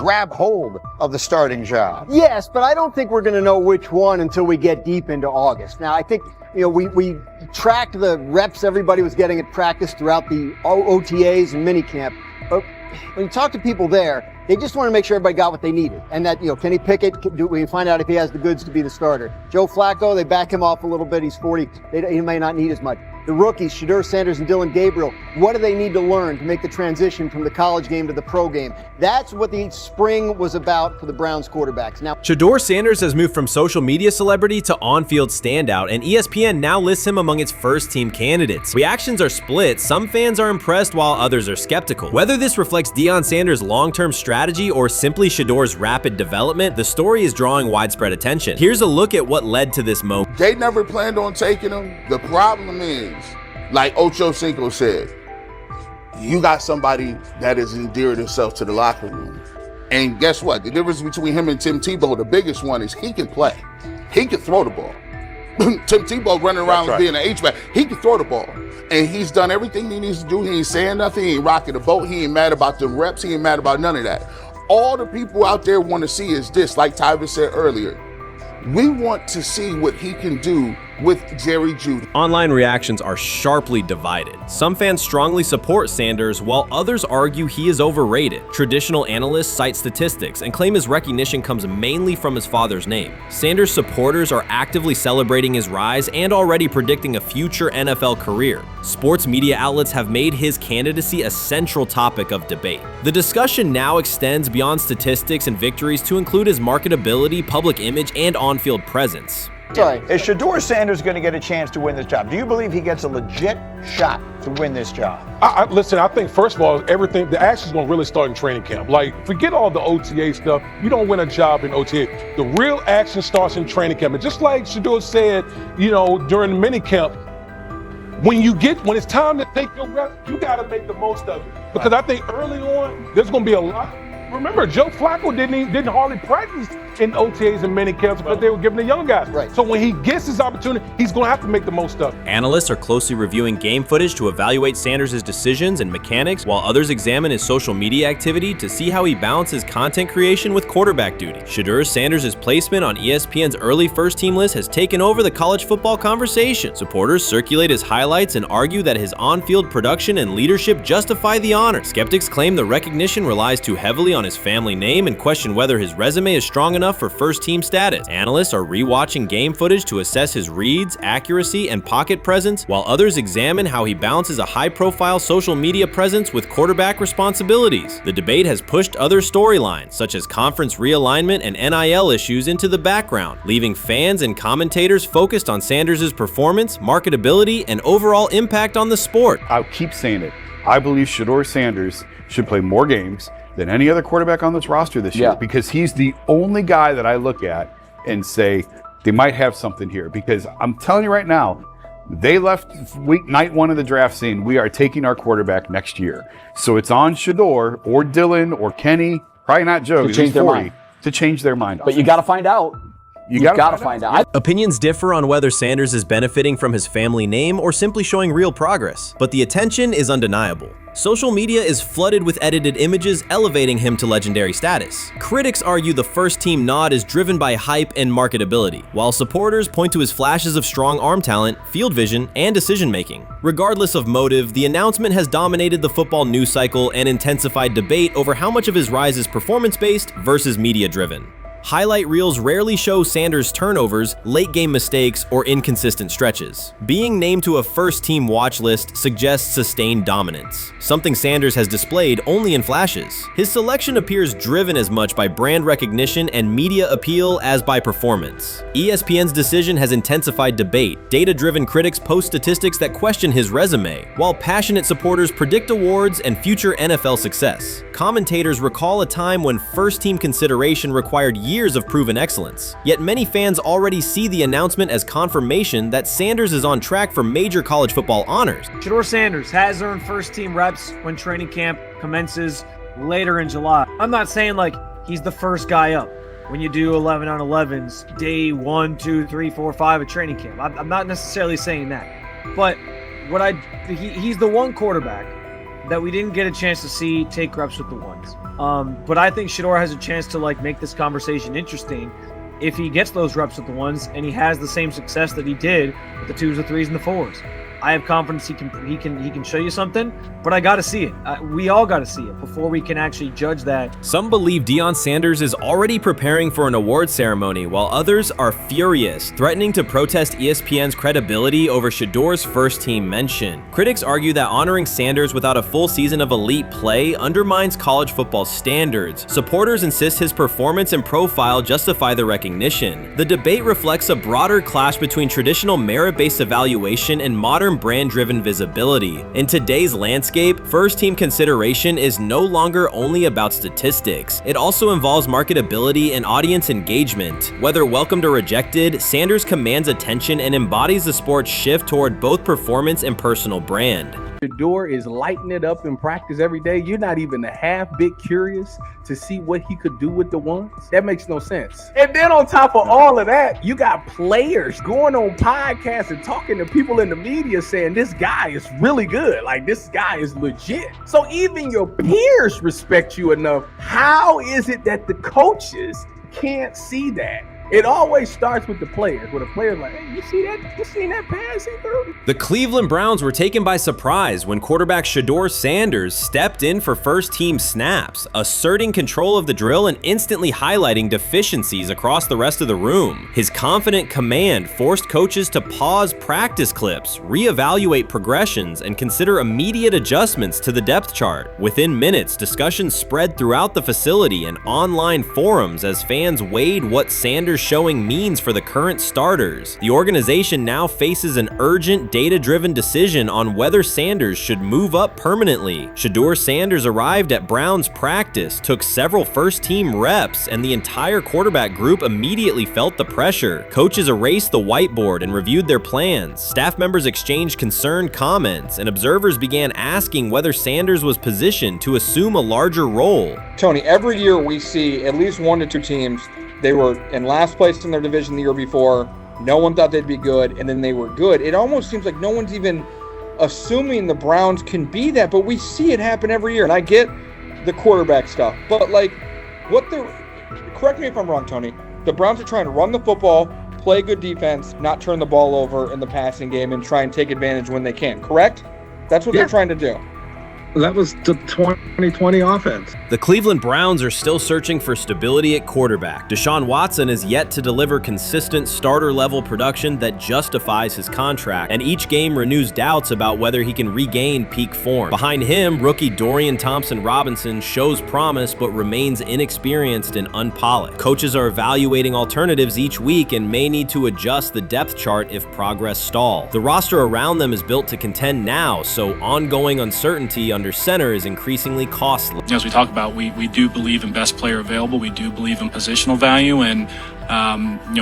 grab hold of the starting job. Yes, but I don't think we're going to know which one until we get deep into August. Now, I think, we tracked the reps everybody was getting at practice throughout the OTAs and minicamp. But when you talk to people there, they just want to make sure everybody got what they needed. And that, Kenny Pickett, we find out if he has the goods to be the starter. Joe Flacco, they back him off a little bit. He's 40. He may not need as much. The rookies, Shedeur Sanders and Dylan Gabriel, what do they need to learn to make the transition from the college game to the pro game? That's what the spring was about for the Browns quarterbacks. Now, Shedeur Sanders has moved from social media celebrity to on-field standout, and ESPN now lists him among its first-team candidates. Reactions are split. Some fans are impressed while others are skeptical. Whether this reflects Deion Sanders' long-term strategy or simply Shedeur's rapid development, the story is drawing widespread attention. Here's a look at what led to this moment. They never planned on taking him. The problem is, like Ocho Cinco said, you got somebody that has endeared himself to the locker room. And guess what? The difference between him and Tim Tebow, the biggest one, is he can play. He can throw the ball. Tim Tebow running around being an H-back. He can throw the ball. And he's done everything he needs to do. He ain't saying nothing. He ain't rocking the boat. He ain't mad about the reps. He ain't mad about none of that. All the people out there want to see is this, like Tyvis said earlier. We want to see what he can do with Jerry Jeudy. Online reactions are sharply divided. Some fans strongly support Sanders, while others argue he is overrated. Traditional analysts cite statistics and claim his recognition comes mainly from his father's name. Sanders supporters are actively celebrating his rise and already predicting a future NFL career. Sports media outlets have made his candidacy a central topic of debate. The discussion now extends beyond statistics and victories to include his marketability, public image, and on-field presence. Sorry, is Shedeur Sanders going to get a chance to win this job? Do you believe he gets a legit shot to win this job? Listen, I think first of all, the action's going to really start in training camp. Like, forget all the OTA stuff. You don't win a job in OTA. The real action starts in training camp. And just like Shedeur said, during the mini camp, when it's time to take your reps, you got to make the most of it. Because I think early on, there's going to be a lot. Remember, Joe Flacco didn't hardly practice in OTAs and mini camps because they were giving the young guys. Right. So when he gets his opportunity, he's going to have to make the most of it. Analysts are closely reviewing game footage to evaluate Sanders' decisions and mechanics, while others examine his social media activity to see how he balances content creation with quarterback duty. Shedeur Sanders' placement on ESPN's early first-team list has taken over the college football conversation. Supporters circulate his highlights and argue that his on-field production and leadership justify the honor. Skeptics claim the recognition relies too heavily on his family name and question whether his resume is strong enough for first-team status. Analysts are rewatching game footage to assess his reads, accuracy, and pocket presence, while others examine how he balances a high-profile social media presence with quarterback responsibilities. The debate has pushed other storylines, such as conference realignment and NIL issues, into the background, leaving fans and commentators focused on Sanders' performance, marketability, and overall impact on the sport. I'll keep saying it. I believe Shedeur Sanders should play more games than any other quarterback on this roster this year, because he's the only guy that I look at and say they might have something here. Because I'm telling you right now, they left night one of the draft saying we are taking our quarterback next year. So it's on Shedeur or Dylan or Kenny, probably not Joe, to change their mind. To change their mind. But you got to find out. You got to find out. Opinions differ on whether Sanders is benefiting from his family name or simply showing real progress, but the attention is undeniable. Social media is flooded with edited images elevating him to legendary status. Critics argue the first-team nod is driven by hype and marketability, while supporters point to his flashes of strong arm talent, field vision, and decision-making. Regardless of motive, the announcement has dominated the football news cycle and intensified debate over how much of his rise is performance-based versus media-driven. Highlight reels rarely show Sanders' turnovers, late-game mistakes, or inconsistent stretches. Being named to a first-team watch list suggests sustained dominance, something Sanders has displayed only in flashes. His selection appears driven as much by brand recognition and media appeal as by performance. ESPN's decision has intensified debate. Data-driven critics post statistics that question his resume, while passionate supporters predict awards and future NFL success. Commentators recall a time when first-team consideration required years of proven excellence. Yet many fans already see the announcement as confirmation that Sanders is on track for major college football honors. Shedeur Sanders has earned first-team reps when training camp commences later in July. I'm not saying like he's the first guy up when you do 11 on 11s, day 1, 2, 3, 4, 5 at training camp. I'm not necessarily saying that. But he's the one quarterback that we didn't get a chance to see take reps with the ones. But I think Shedeur has a chance to like make this conversation interesting if he gets those reps with the ones and he has the same success that he did with the 2s, the 3s, and the 4s. I have confidence he can show you something, but I got to see it. We all got to see it before we can actually judge that. Some believe Deion Sanders is already preparing for an award ceremony, while others are furious, threatening to protest ESPN's credibility over Shedeur's first-team mention. Critics argue that honoring Sanders without a full season of elite play undermines college football standards. Supporters insist his performance and profile justify the recognition. The debate reflects a broader clash between traditional merit-based evaluation and modern brand-driven visibility. In today's landscape, first-team consideration is no longer only about statistics. It also involves marketability and audience engagement. Whether welcomed or rejected, Sanders commands attention and embodies the sport's shift toward both performance and personal brand. Shedeur is lighting it up in practice every day. You're not even a half bit curious to see what he could do with the ones. That makes no sense. And then on top of all of that, you got players going on podcasts and talking to people in the media saying this guy is really good. Like, this guy is legit. So even your peers respect you enough. How is it that the coaches can't see that? It always starts with the players, where the player's like, hey, you see that? You seen that pass he threw? The Cleveland Browns were taken by surprise when quarterback Shedeur Sanders stepped in for first-team snaps, asserting control of the drill and instantly highlighting deficiencies across the rest of the room. His confident command forced coaches to pause practice clips, reevaluate progressions, and consider immediate adjustments to the depth chart. Within minutes, discussions spread throughout the facility and online forums as fans weighed what Sanders' showing means for the current starters. The organization now faces an urgent, data-driven decision on whether Sanders should move up permanently. Shedeur Sanders arrived at Browns practice, took several first-team reps, and the entire quarterback group immediately felt the pressure. Coaches erased the whiteboard and reviewed their plans. Staff members exchanged concerned comments, and observers began asking whether Sanders was positioned to assume a larger role. Tony, every year we see at least 1 to 2 teams. They were in last place in their division the year before. No one thought they'd be good, and then they were good. It almost seems like no one's even assuming the Browns can be that, but we see it happen every year. And I get the quarterback stuff, but like, correct me if I'm wrong, Tony. The Browns are trying to run the football, play good defense, not turn the ball over in the passing game, and try and take advantage when they can, correct? That's what they're trying to do. That was the 2020 offense. The Cleveland Browns are still searching for stability at quarterback. Deshaun Watson is yet to deliver consistent starter-level production that justifies his contract, and each game renews doubts about whether he can regain peak form. Behind him, rookie Dorian Thompson-Robinson shows promise but remains inexperienced and unpolished. Coaches are evaluating alternatives each week and may need to adjust the depth chart if progress stalls. The roster around them is built to contend now, so ongoing uncertainty under center is increasingly costly. As we talk about, we do believe in best player available. We do believe in positional value, and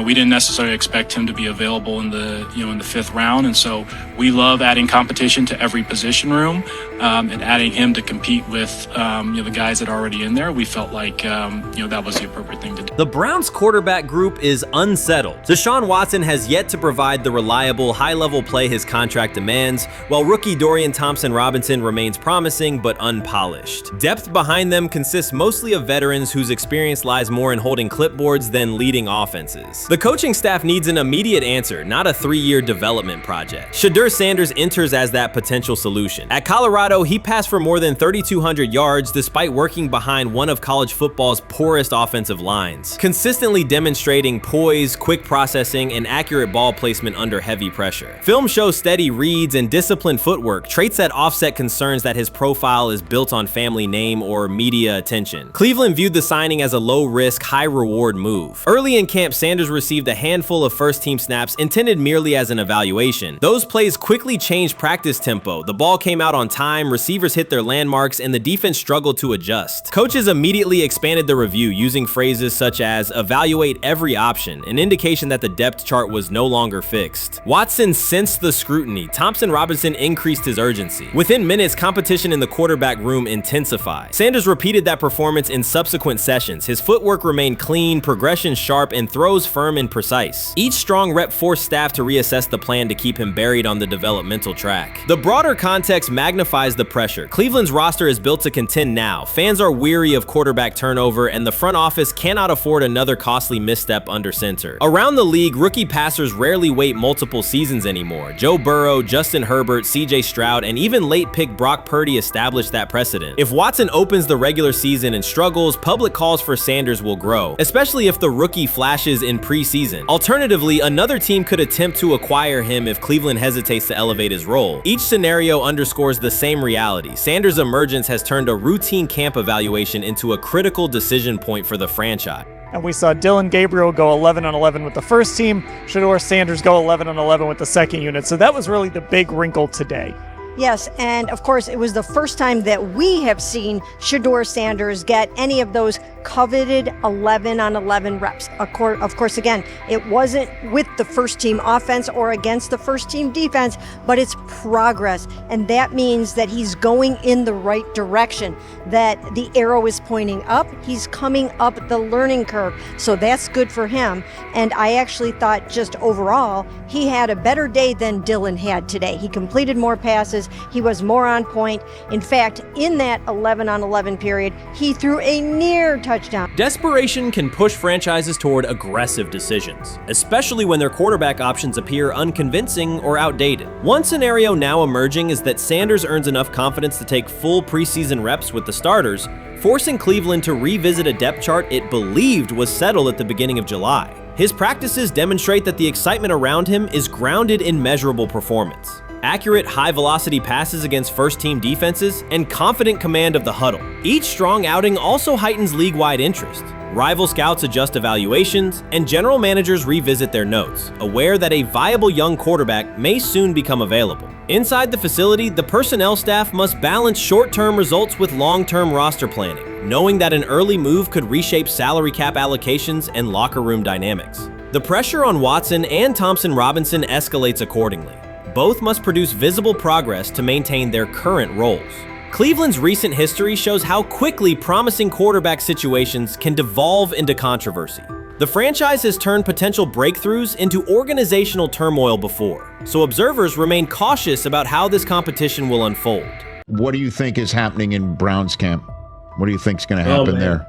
we didn't necessarily expect him to be available in the in the 5th round, and so we love adding competition to every position room and adding him to compete with the guys that are already in there. We felt like that was the appropriate thing to do. The Browns quarterback group is unsettled. Deshaun Watson has yet to provide the reliable, high-level play his contract demands, while rookie Dorian Thompson-Robinson remains promising but unpolished. Depth behind them consists mostly of veterans whose experience lies more in holding clipboards than leading offenses. The coaching staff needs an immediate answer, not a 3-year development project. Shedeur Sanders enters as that potential solution. At Colorado, he passed for more than 3,200 yards despite working behind one of college football's poorest offensive lines, consistently demonstrating poise, quick processing, and accurate ball placement under heavy pressure. Film shows steady reads and disciplined footwork, traits that offset concerns that his profile is built on family name or media attention. Cleveland viewed the signing as a low-risk, high-reward move. Early in camp, Sanders received a handful of first-team snaps intended merely as an evaluation. Those plays quickly changed practice tempo. The ball came out on time, receivers hit their landmarks, and the defense struggled to adjust. Coaches immediately expanded the review using phrases such as evaluate every option, an indication that the depth chart was no longer fixed. Watson sensed the scrutiny. Thompson-Robinson increased his urgency. Within minutes, competition in the quarterback room intensified. Sanders repeated that performance in subsequent sessions. His footwork remained clean, progression sharp, and throws firm and precise. Each strong rep forced staff to reassess the plan to keep him buried on the developmental track. The broader context magnifies the pressure. Cleveland's roster is built to contend now. Fans are weary of quarterback turnover, and the front office cannot afford another costly misstep under center. Around the league, rookie passers rarely wait multiple seasons anymore. Joe Burrow, Justin Herbert, CJ Stroud, and even late pick Brock Purdy established that precedent. If Watson opens the regular season and struggles, public calls for Sanders will grow, especially if the rookie flashes in preseason. Alternatively, another team could attempt to acquire him if Cleveland hesitates to elevate his role. Each scenario underscores the same reality. Sanders' emergence has turned a routine camp evaluation into a critical decision point for the franchise. And we saw Dylan Gabriel go 11-on-11 with the first team, Shedeur Sanders go 11-on-11 with the second unit. So that was really the big wrinkle today. Yes, and of course, it was the first time that we have seen Shedeur Sanders get any of those coveted 11-on-11 reps. Of course, again, it wasn't with the first team offense or against the first team defense, but it's progress. And that means that he's going in the right direction, that the arrow is pointing up. He's coming up the learning curve. So that's good for him. And I actually thought just overall, he had a better day than Dylan had today. He completed more passes. He was more on point. In fact, in that 11-on-11 period, he threw a near touchdown. Desperation can push franchises toward aggressive decisions, especially when their quarterback options appear unconvincing or outdated. One scenario now emerging is that Sanders earns enough confidence to take full preseason reps with the starters, forcing Cleveland to revisit a depth chart it believed was settled at the beginning of July. His practices demonstrate that the excitement around him is grounded in measurable performance. Accurate, high-velocity passes against first-team defenses, and confident command of the huddle. Each strong outing also heightens league-wide interest. Rival scouts adjust evaluations, and general managers revisit their notes, aware that a viable young quarterback may soon become available. Inside the facility, the personnel staff must balance short-term results with long-term roster planning, knowing that an early move could reshape salary cap allocations and locker room dynamics. The pressure on Watson and Thompson Robinson escalates accordingly. Both must produce visible progress to maintain their current roles. Cleveland's recent history shows how quickly promising quarterback situations can devolve into controversy. The franchise has turned potential breakthroughs into organizational turmoil before, so observers remain cautious about how this competition will unfold. What do you think is happening in Browns camp? What do you think is going to happen there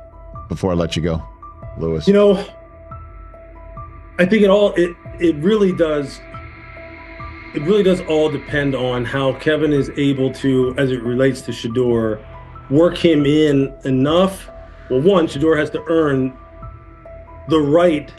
before I let you go, Lewis? You know, I think it really does. It really does all depend on how Kevin is able to, as it relates to Shedeur, work him in enough. Well, one, Shedeur has to earn the right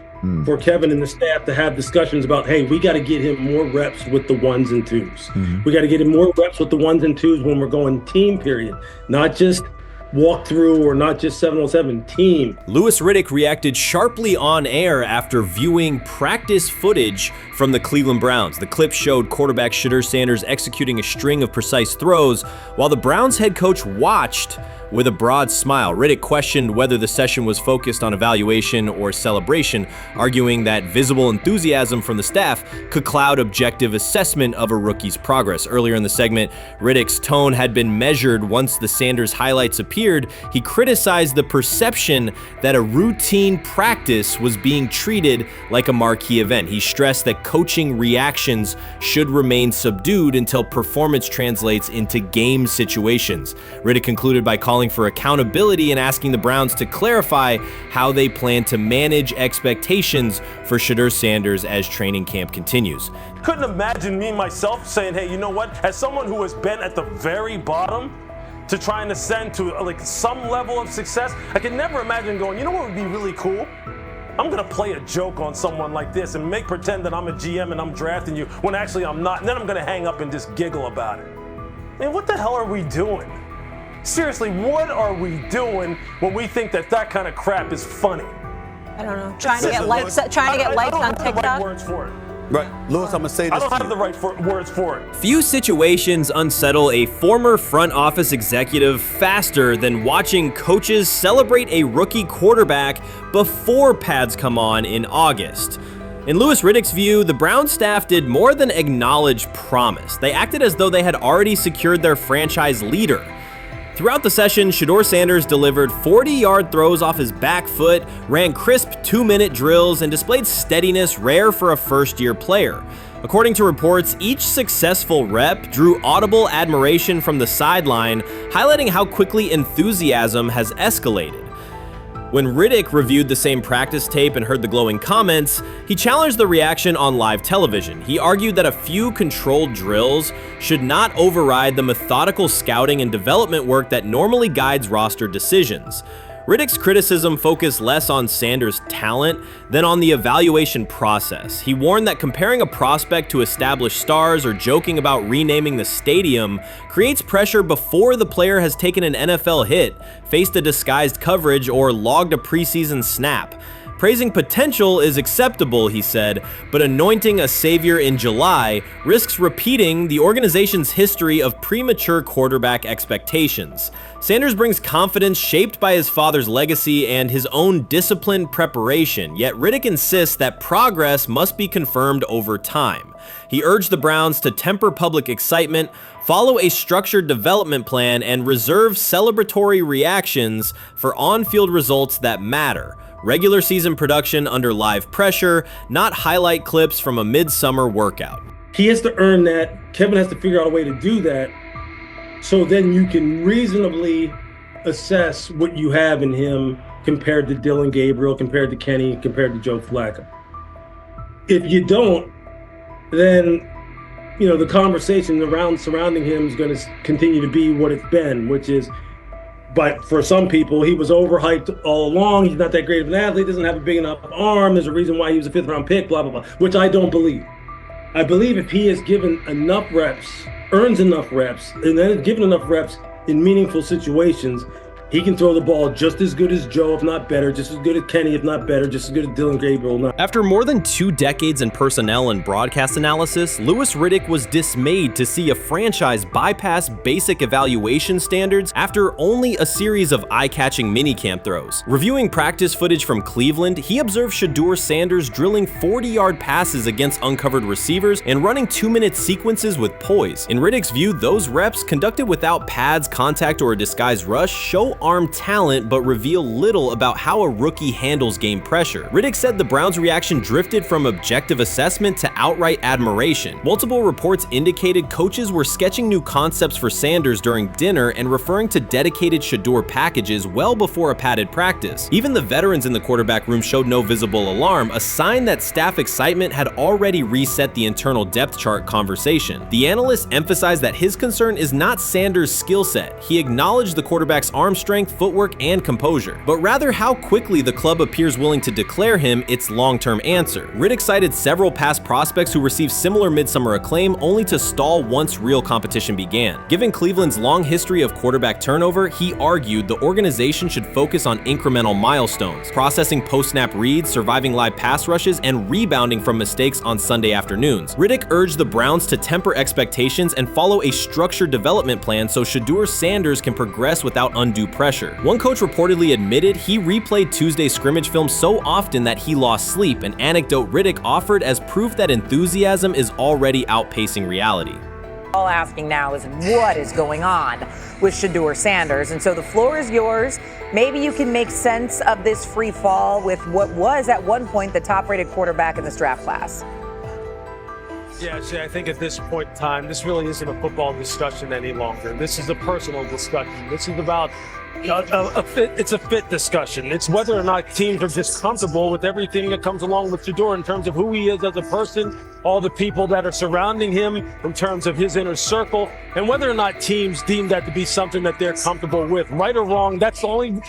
for Kevin and the staff to have discussions about, hey, we got to get him more reps with the ones and twos. We got to get him more reps with the ones and twos when we're going team period, not just walk through or not just 7-on-7 team. Louis Riddick reacted sharply on air after viewing practice footage from the Cleveland Browns. The clip showed quarterback Shedeur Sanders executing a string of precise throws while the Browns head coach watched with a broad smile. Riddick questioned whether the session was focused on evaluation or celebration, arguing that visible enthusiasm from the staff could cloud objective assessment of a rookie's progress. Earlier in the segment, Riddick's tone had been measured once the Sanders highlights appeared. He criticized the perception that a routine practice was being treated like a marquee event. He stressed that coaching reactions should remain subdued until performance translates into game situations. Riddick concluded by calling for accountability and asking the Browns to clarify how they plan to manage expectations for Shedeur Sanders as training camp continues. Couldn't imagine me myself saying, hey, you know what? As someone who has been at the very bottom to try and ascend to like some level of success, I could never imagine going, you know what would be really cool? I'm gonna play a joke on someone like this and make pretend that I'm a GM and I'm drafting you when actually I'm not, and then I'm gonna hang up and just giggle about it. Man, what the hell are we doing? Seriously, what are we doing when we think that that kind of crap is funny? I don't know. Trying to get likes on TikTok. I don't have the right words for it. Right, Lewis, I'm gonna say this. I don't have the right words for it. Few situations unsettle a former front office executive faster than watching coaches celebrate a rookie quarterback before pads come on in August. In Louis Riddick's view, the Browns staff did more than acknowledge promise. They acted as though they had already secured their franchise leader. Throughout the session, Shedeur Sanders delivered 40-yard throws off his back foot, ran crisp 2-minute drills, and displayed steadiness rare for a first-year player. According to reports, each successful rep drew audible admiration from the sideline, highlighting how quickly enthusiasm has escalated. When Riddick reviewed the same practice tape and heard the glowing comments, he challenged the reaction on live television. He argued that a few controlled drills should not override the methodical scouting and development work that normally guides roster decisions. Riddick's criticism focused less on Sanders' talent than on the evaluation process. He warned that comparing a prospect to established stars or joking about renaming the stadium creates pressure before the player has taken an NFL hit, faced a disguised coverage, or logged a preseason snap. Praising potential is acceptable, he said, but anointing a savior in July risks repeating the organization's history of premature quarterback expectations. Sanders brings confidence shaped by his father's legacy and his own disciplined preparation, yet Riddick insists that progress must be confirmed over time. He urged the Browns to temper public excitement, follow a structured development plan, and reserve celebratory reactions for on-field results that matter. Regular season production under live pressure, not highlight clips from a midsummer workout. He has to earn that. Kevin has to figure out a way to do that. So then you can reasonably assess what you have in him compared to Dylan Gabriel, compared to Kenny, compared to Joe Flacco. If you don't, then the conversation surrounding him is going to continue to be what it's been, which is, but for some people, he was overhyped all along. He's not that great of an athlete, doesn't have a big enough arm. There's a reason why he was a 5th-round pick, blah, blah, blah, which I don't believe. I believe if he is given enough reps, earns enough reps, and then is given enough reps in meaningful situations, he can throw the ball just as good as Joe, if not better, just as good as Kenny, if not better, just as good as Dylan Gabriel. After more than 2 decades in personnel and broadcast analysis, Louis Riddick was dismayed to see a franchise bypass basic evaluation standards after only a series of eye-catching minicamp throws. Reviewing practice footage from Cleveland, he observed Shedeur Sanders drilling 40-yard passes against uncovered receivers and running 2-minute sequences with poise. In Riddick's view, those reps, conducted without pads, contact, or a disguised rush, show arm talent but reveal little about how a rookie handles game pressure. Riddick said the Browns' reaction drifted from objective assessment to outright admiration. Multiple reports indicated coaches were sketching new concepts for Sanders during dinner and referring to dedicated Shedeur packages well before a padded practice. Even the veterans in the quarterback room showed no visible alarm, a sign that staff excitement had already reset the internal depth chart conversation. The analyst emphasized that his concern is not Sanders' skill set. He acknowledged the quarterback's arm strength, footwork, and composure, but rather how quickly the club appears willing to declare him its long-term answer. Riddick cited several past prospects who received similar midsummer acclaim only to stall once real competition began. Given Cleveland's long history of quarterback turnover, he argued the organization should focus on incremental milestones, processing post-snap reads, surviving live pass rushes, and rebounding from mistakes on Sunday afternoons. Riddick urged the Browns to temper expectations and follow a structured development plan so Shedeur Sanders can progress without undue pressure. One coach reportedly admitted he replayed Tuesday's scrimmage film so often that he lost sleep, an anecdote Riddick offered as proof that enthusiasm is already outpacing reality. All asking now is what is going on with Shedeur Sanders, and so the floor is yours. Maybe you can make sense of this free fall with what was at one point the top-rated quarterback in this draft class. Yeah, Shay, I think at this point in time, this really isn't a football discussion any longer. This is a personal discussion. This is about it's a fit discussion. It's whether or not teams are just comfortable with everything that comes along with Shedeur in terms of who he is as a person, all the people that are surrounding him in terms of his inner circle, and whether or not teams deem that to be something that they're comfortable with. Right or wrong, that's the only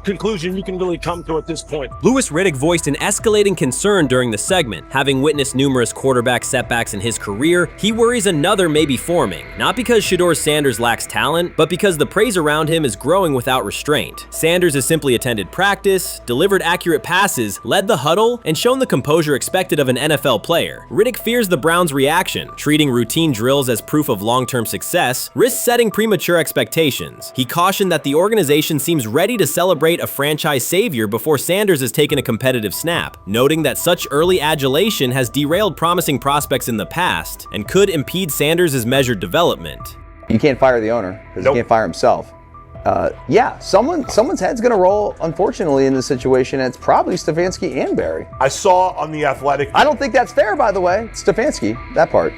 conclusion you can really come to at this point. Louis Riddick voiced an escalating concern during the segment. Having witnessed numerous quarterback setbacks in his career, he worries another may be forming, not because Shedeur Sanders lacks talent, but because the praise around him is growing without restraint. Sanders has simply attended practice, delivered accurate passes, led the huddle, and shown the composure expected of an NFL player. Riddick fears the Browns' reaction, treating routine drills as proof of long-term success, risks setting premature expectations. He cautioned that the organization seems ready to celebrate a franchise savior before Sanders has taken a competitive snap, noting that such early adulation has derailed promising prospects in the past and could impede Sanders' measured development. You can't fire the owner because he can't fire himself. someone's head's going to roll, unfortunately, in this situation, and it's probably Stefanski and Barry. I saw on The Athletic. I don't think that's fair, by the way. Stefanski, that part.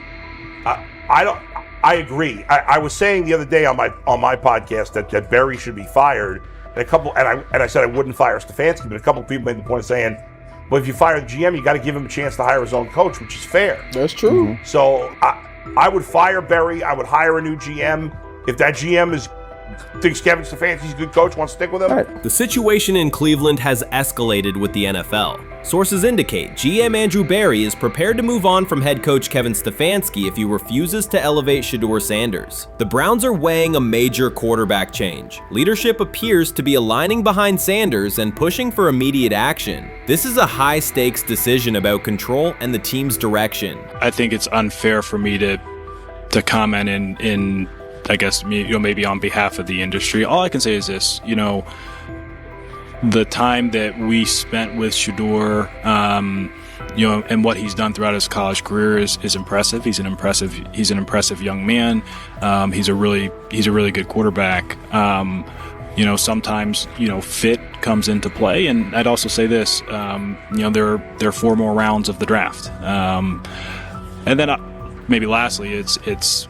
I agree. I was saying the other day on my podcast that Barry should be fired, and I said I wouldn't fire Stefanski, but a couple of people made the point of saying, well, if you fire the GM, you got to give him a chance to hire his own coach, which is fair. That's true. So I would fire Barry. I would hire a new GM. If that GM thinks Kevin Stefanski's a good coach, wants to stick with him. The situation in Cleveland has escalated with the NFL. Sources indicate GM Andrew Barry is prepared to move on from head coach Kevin Stefanski if he refuses to elevate Shedeur Sanders. The Browns are weighing a major quarterback change. Leadership appears to be aligning behind Sanders and pushing for immediate action. This is a high-stakes decision about control and the team's direction. I think it's unfair for me to comment in I guess, maybe on behalf of the industry. All I can say is this, the time that we spent with Shedeur, and what he's done throughout his college career is impressive. He's an impressive young man. He's a really good quarterback. Sometimes, fit comes into play. And I'd also say this, there are 4 more rounds of the draft. And then maybe lastly, it's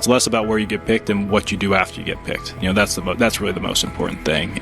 less about where you get picked and what you do after you get picked. That's really the most important thing.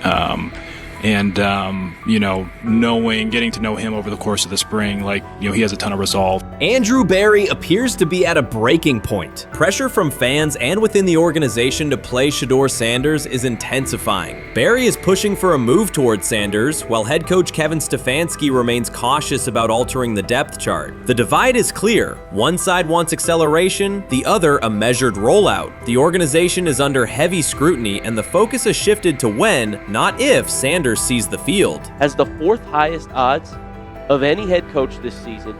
Getting to know him over the course of the spring, he has a ton of resolve. Andrew Barry appears to be at a breaking point. Pressure from fans and within the organization to play Shedeur Sanders is intensifying. Barry is pushing for a move towards Sanders, while head coach Kevin Stefanski remains cautious about altering the depth chart. The divide is clear. One side wants acceleration, the other a measured rollout. The organization is under heavy scrutiny, and the focus has shifted to when, not if, Sanders sees the field. Has the 4th highest odds of any head coach this season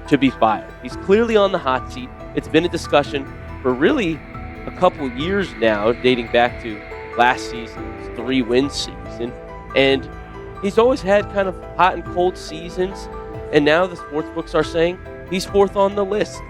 to be fired. He's clearly on the hot seat. It's been a discussion for really a couple years now, dating back to last season's 3-win season. And he's always had kind of hot and cold seasons. And now the sports books are saying he's 4th on the list.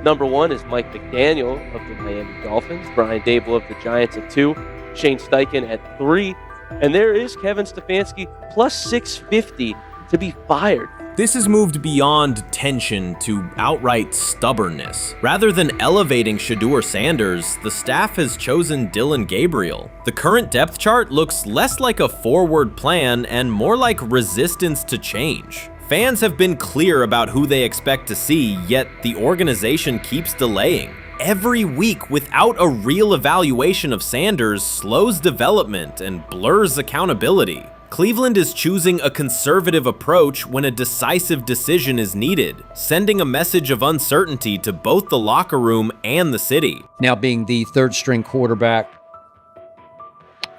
Number 1 is Mike McDaniel of the Miami Dolphins, Brian Dable of the Giants at 2, Shane Steichen at 3, and there is Kevin Stefanski plus 650 to be fired. This has moved beyond tension to outright stubbornness. Rather than elevating Shedeur Sanders, the staff has chosen Dillon Gabriel. The current depth chart looks less like a forward plan and more like resistance to change. Fans have been clear about who they expect to see, yet the organization keeps delaying. Every week without a real evaluation of Sanders slows development and blurs accountability. Cleveland is choosing a conservative approach when a decisive decision is needed, sending a message of uncertainty to both the locker room and the city. Now being the 3rd string quarterback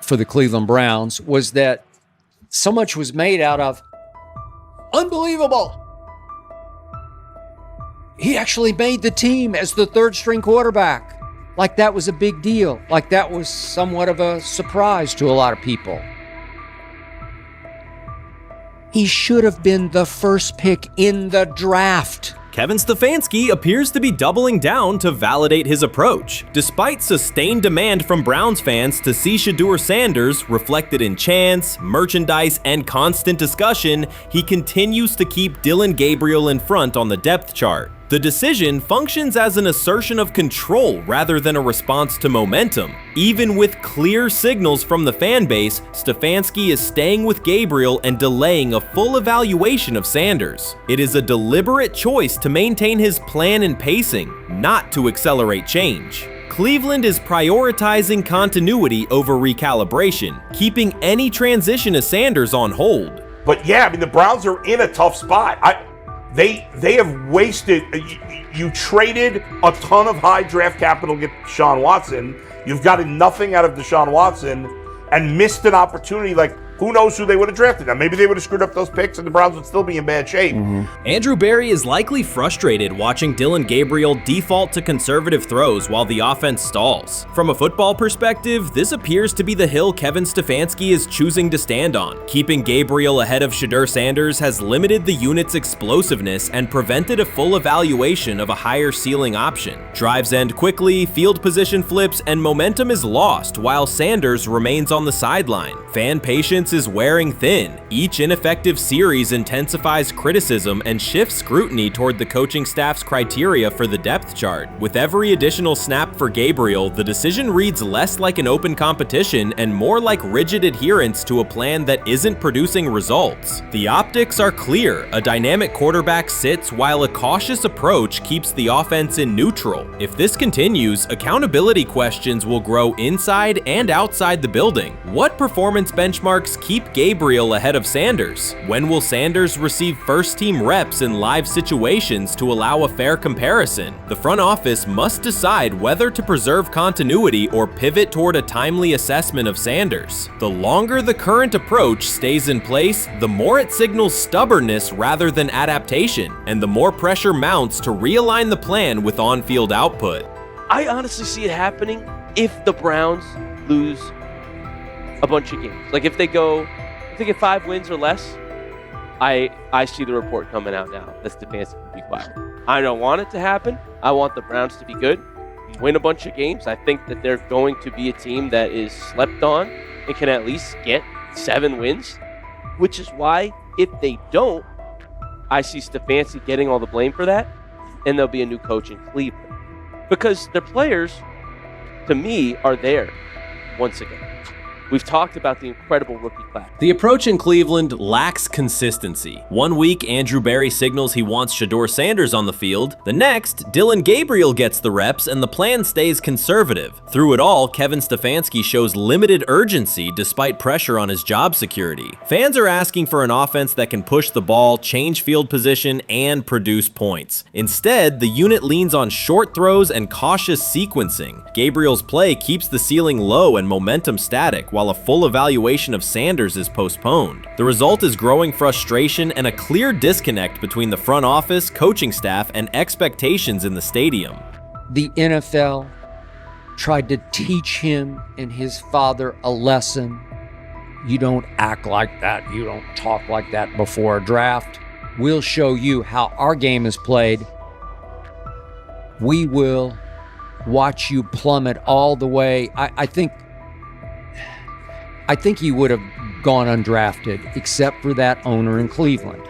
for the Cleveland Browns, was that so much was made out of unbelievable. He actually made the team as the 3rd string quarterback. Like that was a big deal. Like that was somewhat of a surprise to a lot of people. He should have been the 1st pick in the draft. Kevin Stefanski appears to be doubling down to validate his approach. Despite sustained demand from Browns fans to see Shedeur Sanders reflected in chants, merchandise, and constant discussion, he continues to keep Dillon Gabriel in front on the depth chart. The decision functions as an assertion of control rather than a response to momentum. Even with clear signals from the fan base, Stefanski is staying with Gabriel and delaying a full evaluation of Sanders. It is a deliberate choice to maintain his plan and pacing, not to accelerate change. Cleveland is prioritizing continuity over recalibration, keeping any transition to Sanders on hold. But yeah, the Browns are in a tough spot. They have wasted. You traded a ton of high draft capital to get Deshaun Watson. You've gotten nothing out of Deshaun Watson and missed an opportunity. who knows who they would have drafted. Now, maybe they would have screwed up those picks and the Browns would still be in bad shape. Andrew Berry is likely frustrated watching Dillon Gabriel default to conservative throws while the offense stalls. From a football perspective, this appears to be the hill Kevin Stefanski is choosing to stand on. Keeping Gabriel ahead of Shedeur Sanders has limited the unit's explosiveness and prevented a full evaluation of a higher ceiling option. Drives end quickly, field position flips, and momentum is lost while Sanders remains on the sideline. Fan patience is wearing thin. Each ineffective series intensifies criticism and shifts scrutiny toward the coaching staff's criteria for the depth chart. With every additional snap for Gabriel, the decision reads less like an open competition and more like rigid adherence to a plan that isn't producing results. The optics are clear. A dynamic quarterback sits while a cautious approach keeps the offense in neutral. If this continues, accountability questions will grow inside and outside the building. What performance benchmarks keep Gabriel ahead of Sanders? When will Sanders receive first-team reps in live situations to allow a fair comparison? The front office must decide whether to preserve continuity or pivot toward a timely assessment of Sanders. The longer the current approach stays in place, the more it signals stubbornness rather than adaptation, and the more pressure mounts to realign the plan with on-field output. I honestly see it happening if the Browns lose a bunch of games. Like if they get 5 wins or less, I see the report coming out now that Stefanski will be fired. I don't want it to happen. I want the Browns to be good, win a bunch of games. I think that they're going to be a team that is slept on and can at least get 7 wins, which is why if they don't, I see Stefanski getting all the blame for that, and there'll be a new coach in Cleveland. Because their players, to me, are there once again. We've talked about the incredible rookie class. The approach in Cleveland lacks consistency. One week, Andrew Berry signals he wants Shedeur Sanders on the field. The next, Dillon Gabriel gets the reps and the plan stays conservative. Through it all, Kevin Stefanski shows limited urgency despite pressure on his job security. Fans are asking for an offense that can push the ball, change field position, and produce points. Instead, the unit leans on short throws and cautious sequencing. Gabriel's play keeps the ceiling low and momentum static, while a full evaluation of Sanders is postponed. The result is growing frustration and a clear disconnect between the front office, coaching staff, and expectations in the stadium. The NFL tried to teach him and his father a lesson. You don't act like that. You don't talk like that before a draft. We'll show you how our game is played. We will watch you plummet all the way. I think he would have gone undrafted except for that owner in Cleveland.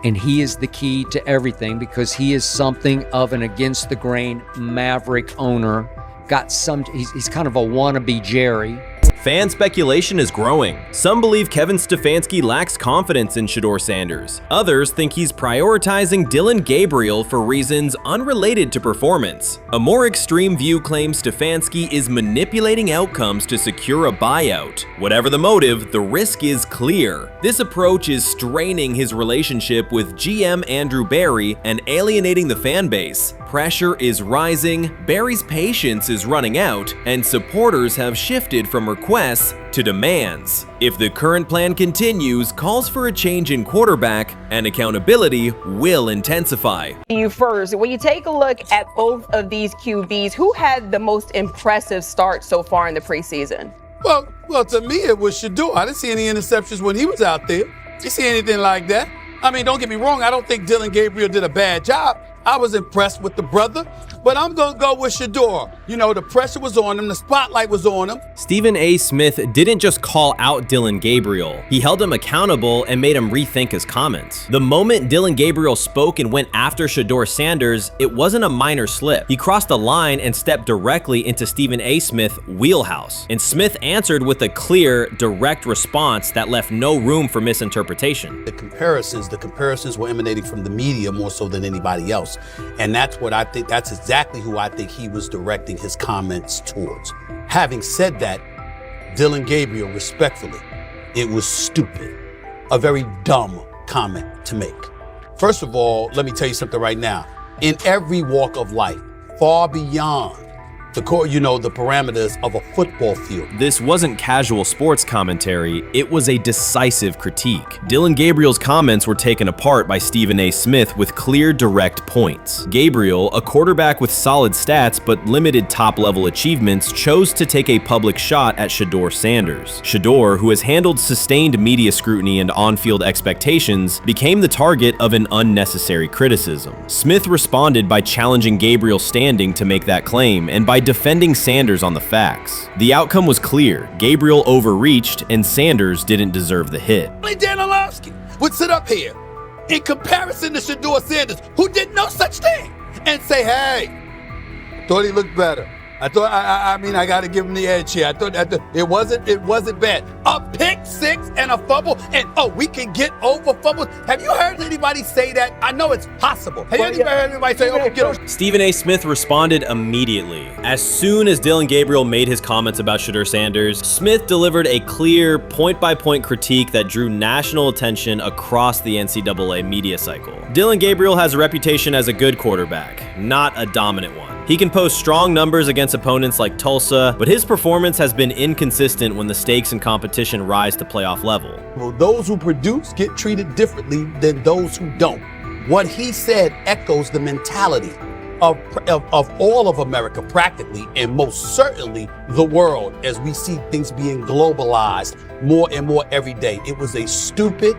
And he is the key to everything because he is something of an against-the-grain maverick owner. He's kind of a wannabe Jerry. Fan speculation is growing. Some believe Kevin Stefanski lacks confidence in Shedeur Sanders. Others think he's prioritizing Dillon Gabriel for reasons unrelated to performance. A more extreme view claims Stefanski is manipulating outcomes to secure a buyout. Whatever the motive, the risk is clear. This approach is straining his relationship with GM Andrew Berry and alienating the fan base. Pressure is rising, Berry's patience is running out, and supporters have shifted from requests to demands. If the current plan continues, calls for a change in quarterback and accountability will intensify. You first, when you take a look at both of these QBs, who had the most impressive start so far in the preseason? Well, to me, it was Shedeur. I didn't see any interceptions when he was out there. Did you see anything like that? I mean, don't get me wrong. I don't think Dillon Gabriel did a bad job. I was impressed with the brother, but I'm going to go with Shedeur. You know, the pressure was on him. The spotlight was on him. Stephen A. Smith didn't just call out Dillon Gabriel. He held him accountable and made him rethink his comments. The moment Dillon Gabriel spoke and went after Shedeur Sanders, it wasn't a minor slip. He crossed the line and stepped directly into Stephen A. Smith's wheelhouse. And Smith answered with a clear, direct response that left no room for misinterpretation. The comparisons were emanating from the media more so than anybody else. And that's what I think, that's exactly who I think he was directing his comments towards. Having said that, Dillon Gabriel, respectfully, it was stupid. A very dumb comment to make. First of all, let me tell you something right now. In every walk of life, far beyond the parameters of a football field. This wasn't casual sports commentary, it was a decisive critique. Dillon Gabriel's comments were taken apart by Stephen A. Smith with clear, direct points. Gabriel, a quarterback with solid stats but limited top-level achievements, chose to take a public shot at Shedeur Sanders. Shedeur, who has handled sustained media scrutiny and on-field expectations, became the target of an unnecessary criticism. Smith responded by challenging Gabriel's standing to make that claim, and by defending Sanders on the facts. The outcome was clear. Gabriel overreached, and Sanders didn't deserve the hit. Only Dan Orlovsky would sit up here in comparison to Shedeur Sanders, who did no such thing, and say, hey, thought he looked better. I thought, I got to give him the edge here. I thought it wasn't bad. A pick six and a fumble, and we can get over fumbles. Have you heard anybody say that? I know it's possible. Have you ever heard anybody say, we get over? Stephen A. Smith responded immediately. As soon as Dillon Gabriel made his comments about Shedeur Sanders, Smith delivered a clear, point-by-point critique that drew national attention across the NCAA media cycle. Dillon Gabriel has a reputation as a good quarterback, not a dominant one. He can post strong numbers against opponents like Tulsa, but his performance has been inconsistent when the stakes and competition rise to playoff level. Well, those who produce get treated differently than those who don't. What he said echoes the mentality of all of America practically, and most certainly the world, as we see things being globalized more and more every day. It was a stupid,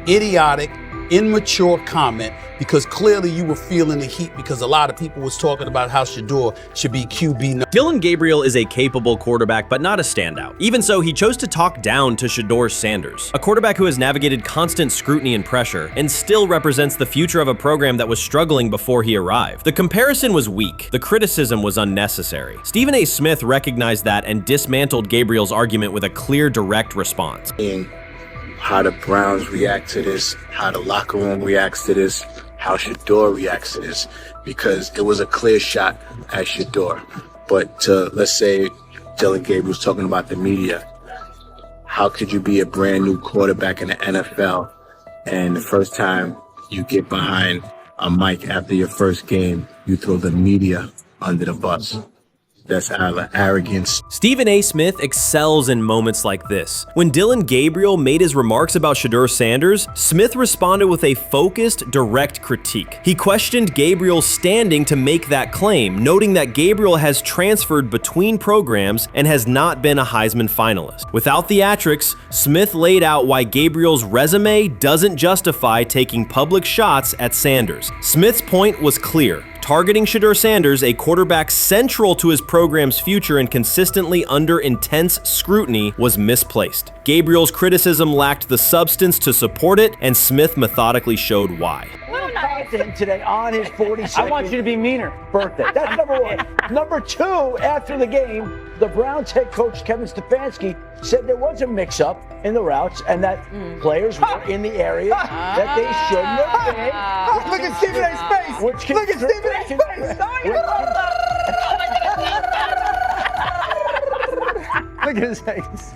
idiotic, immature comment, because clearly you were feeling the heat because a lot of people was talking about how Shedeur should be QB. Dillon Gabriel is a capable quarterback, but not a standout. Even so, he chose to talk down to Shedeur Sanders, a quarterback who has navigated constant scrutiny and pressure and still represents the future of a program that was struggling before he arrived. The comparison was weak. The criticism was unnecessary. Stephen A. Smith recognized that and dismantled Gabriel's argument with a clear, direct response. How the Browns react to this, how the locker room reacts to this, how Shedeur reacts to this, because it was a clear shot at Shedeur. But let's say Dillon Gabriel's talking about the media. How could you be a brand new quarterback in the NFL and the first time you get behind a mic after your first game, you throw the media under the bus? That's arrogance. Stephen A. Smith excels in moments like this. When Dillon Gabriel made his remarks about Shedeur Sanders, Smith responded with a focused, direct critique. He questioned Gabriel's standing to make that claim, noting that Gabriel has transferred between programs and has not been a Heisman finalist. Without theatrics, Smith laid out why Gabriel's resume doesn't justify taking public shots at Sanders. Smith's point was clear. Targeting Shedeur Sanders, a quarterback central to his program's future and consistently under intense scrutiny, was misplaced. Gabriel's criticism lacked the substance to support it, and Smith methodically showed why. Today on his 42nd I want you to be meaner. birthday. That's number one. Number two, after the game, the Browns head coach Kevin Stefanski said there was a mix-up in the routes and that players were in the area that they shouldn't have been. Look at Stephen A's face. Look at Stephen A's face. Look at his face.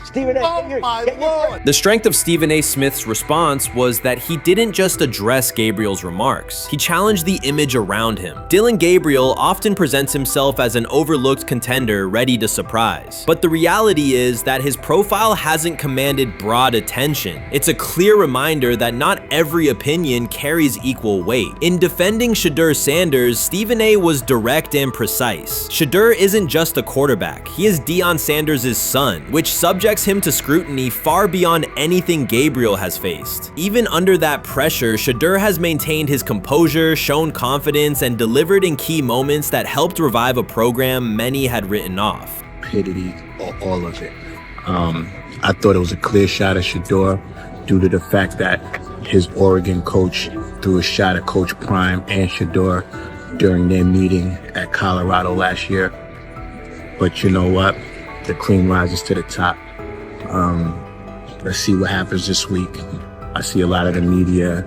Stephen A. The strength of Stephen A. Smith's response was that he didn't just address Gabriel's remarks. He challenged the image around him. Dillon Gabriel often presents himself as an overlooked contender ready to surprise. But the reality is that his profile hasn't commanded broad attention. It's a clear reminder that not every opinion carries equal weight. In defending Shedeur Sanders, Stephen A. was direct and precise. Shedeur isn't just a quarterback. He is Deion Sanders' son, which subjects him to scrutiny far beyond anything Gabriel has faced. Even under that pressure, Shedeur has maintained his composure, shown confidence, and delivered in key moments that helped revive a program many had written off. Stupidity, all of it. I thought it was a clear shot at Shedeur due to the fact that his Oregon coach threw a shot at Coach Prime and Shedeur during their meeting at Colorado last year. But you know what? The cream rises to the top. Let's see what happens this week. I see a lot of the media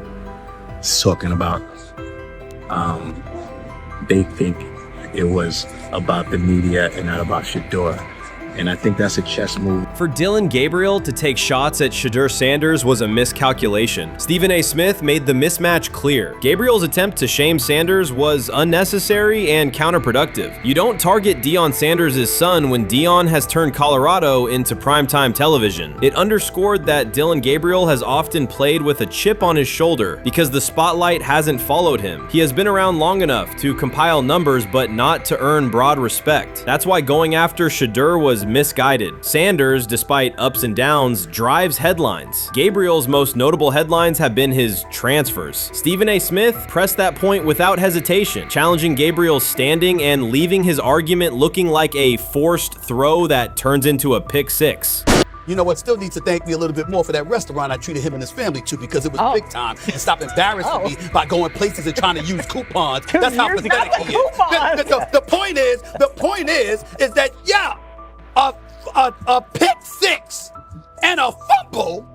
talking about they think it was about the media and not about Shedeur. And I think that's a chess move. For Dillon Gabriel to take shots at Shedeur Sanders was a miscalculation. Stephen A. Smith made the mismatch clear. Gabriel's attempt to shame Sanders was unnecessary and counterproductive. You don't target Deion Sanders' son when Deion has turned Colorado into primetime television. It underscored that Dillon Gabriel has often played with a chip on his shoulder because the spotlight hasn't followed him. He has been around long enough to compile numbers but not to earn broad respect. That's why going after Shedeur was misguided. Sanders, despite ups and downs, drives headlines. Gabriel's most notable headlines have been his transfers. Stephen A. Smith pressed that point without hesitation, challenging Gabriel's standing and leaving his argument looking like a forced throw that turns into a pick six. You know what? Still needs to thank me a little bit more for that restaurant I treated him and his family to, because it was big time, and stop embarrassing me by going places and trying to use coupons. That's how pathetic he is. The point is that a pick six and a fumble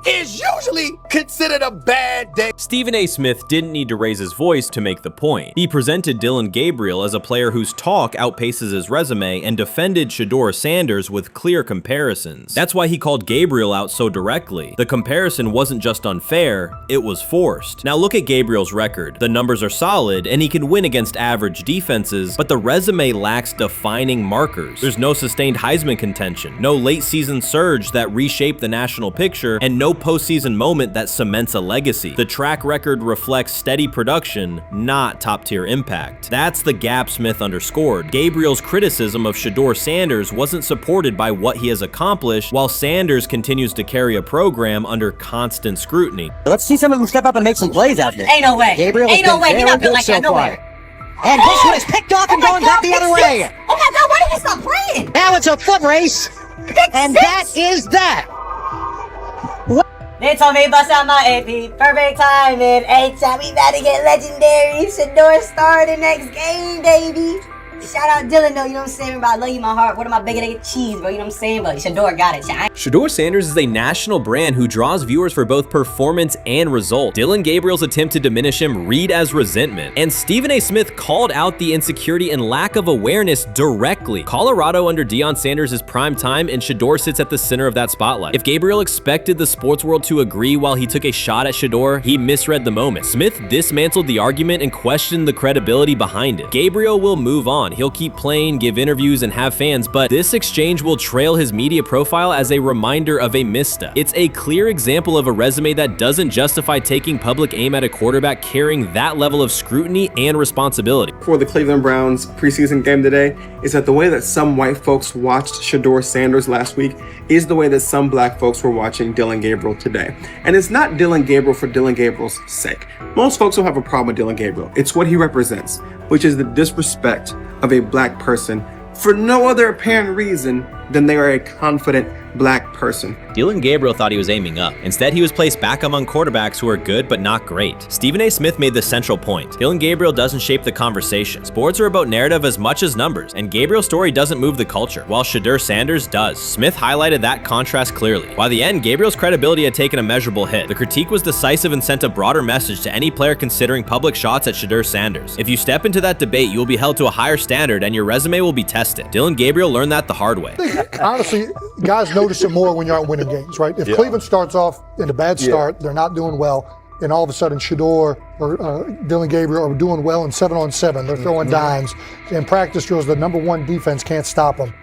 is usually considered a bad day. Stephen A. Smith didn't need to raise his voice to make the point. He presented Dillon Gabriel as a player whose talk outpaces his resume and defended Shedeur Sanders with clear comparisons. That's why he called Gabriel out so directly. The comparison wasn't just unfair, it was forced. Now look at Gabriel's record. The numbers are solid and he can win against average defenses, but the resume lacks defining markers. There's no sustained Heisman contention, no late season surge that reshaped the national picture, and no postseason moment that cements a legacy. The track record reflects steady production, not top-tier impact. That's the gap Smith underscored. Gabriel's criticism of Shedeur Sanders wasn't supported by what he has accomplished, while Sanders continues to carry a program under constant scrutiny. Let's see some of them step up and make some plays out there. Ain't no way. Gabriel Ain't no way. He not built like that. No way. And this one is picked off and going back the other way. Oh my God, why did he stop playing? Now it's a foot race. And that is that. They told me bust out my AP, perfect timing. H-time, we about to get legendary. Shedeur star the next game, baby. Shout out Dillon though, you know what I'm saying? But I love you, my heart. What am I bigger than cheese, bro? You know what I'm saying? But Shedeur got it. Shedeur Sanders is a national brand who draws viewers for both performance and result. Dillon Gabriel's attempt to diminish him read as resentment. And Stephen A. Smith called out the insecurity and lack of awareness directly. Colorado under Deion Sanders is prime time, and Shedeur sits at the center of that spotlight. If Gabriel expected the sports world to agree while he took a shot at Shedeur, he misread the moment. Smith dismantled the argument and questioned the credibility behind it. Gabriel will move on. He'll keep playing, give interviews, and have fans, but this exchange will trail his media profile as a reminder of a misstep. It's a clear example of a resume that doesn't justify taking public aim at a quarterback carrying that level of scrutiny and responsibility. For the Cleveland Browns preseason game today is that the way that some white folks watched Shedeur Sanders last week is the way that some black folks were watching Dillon Gabriel today. And it's not Dillon Gabriel for Dillon Gabriel's sake. Most folks don't have a problem with Dillon Gabriel. It's what he represents, which is the disrespect of a black person for no other apparent reason than they are a confident black person. Dillon Gabriel thought he was aiming up. Instead, he was placed back among quarterbacks who are good but not great. Stephen A. Smith made the central point. Dillon Gabriel doesn't shape the conversation. Sports are about narrative as much as numbers, and Gabriel's story doesn't move the culture, while Shedeur Sanders does. Smith highlighted that contrast clearly. By the end, Gabriel's credibility had taken a measurable hit. The critique was decisive and sent a broader message to any player considering public shots at Shedeur Sanders. If you step into that debate, you will be held to a higher standard and your resume will be tested. Dillon Gabriel learned that the hard way. Honestly, guys notice it more when you're out winning games, right? If Cleveland starts off in a bad start, they're not doing well, and all of a sudden Shedeur or Dillon Gabriel are doing well in 7-on-7. They're throwing dimes. In practice drills, the number one defense can't stop them.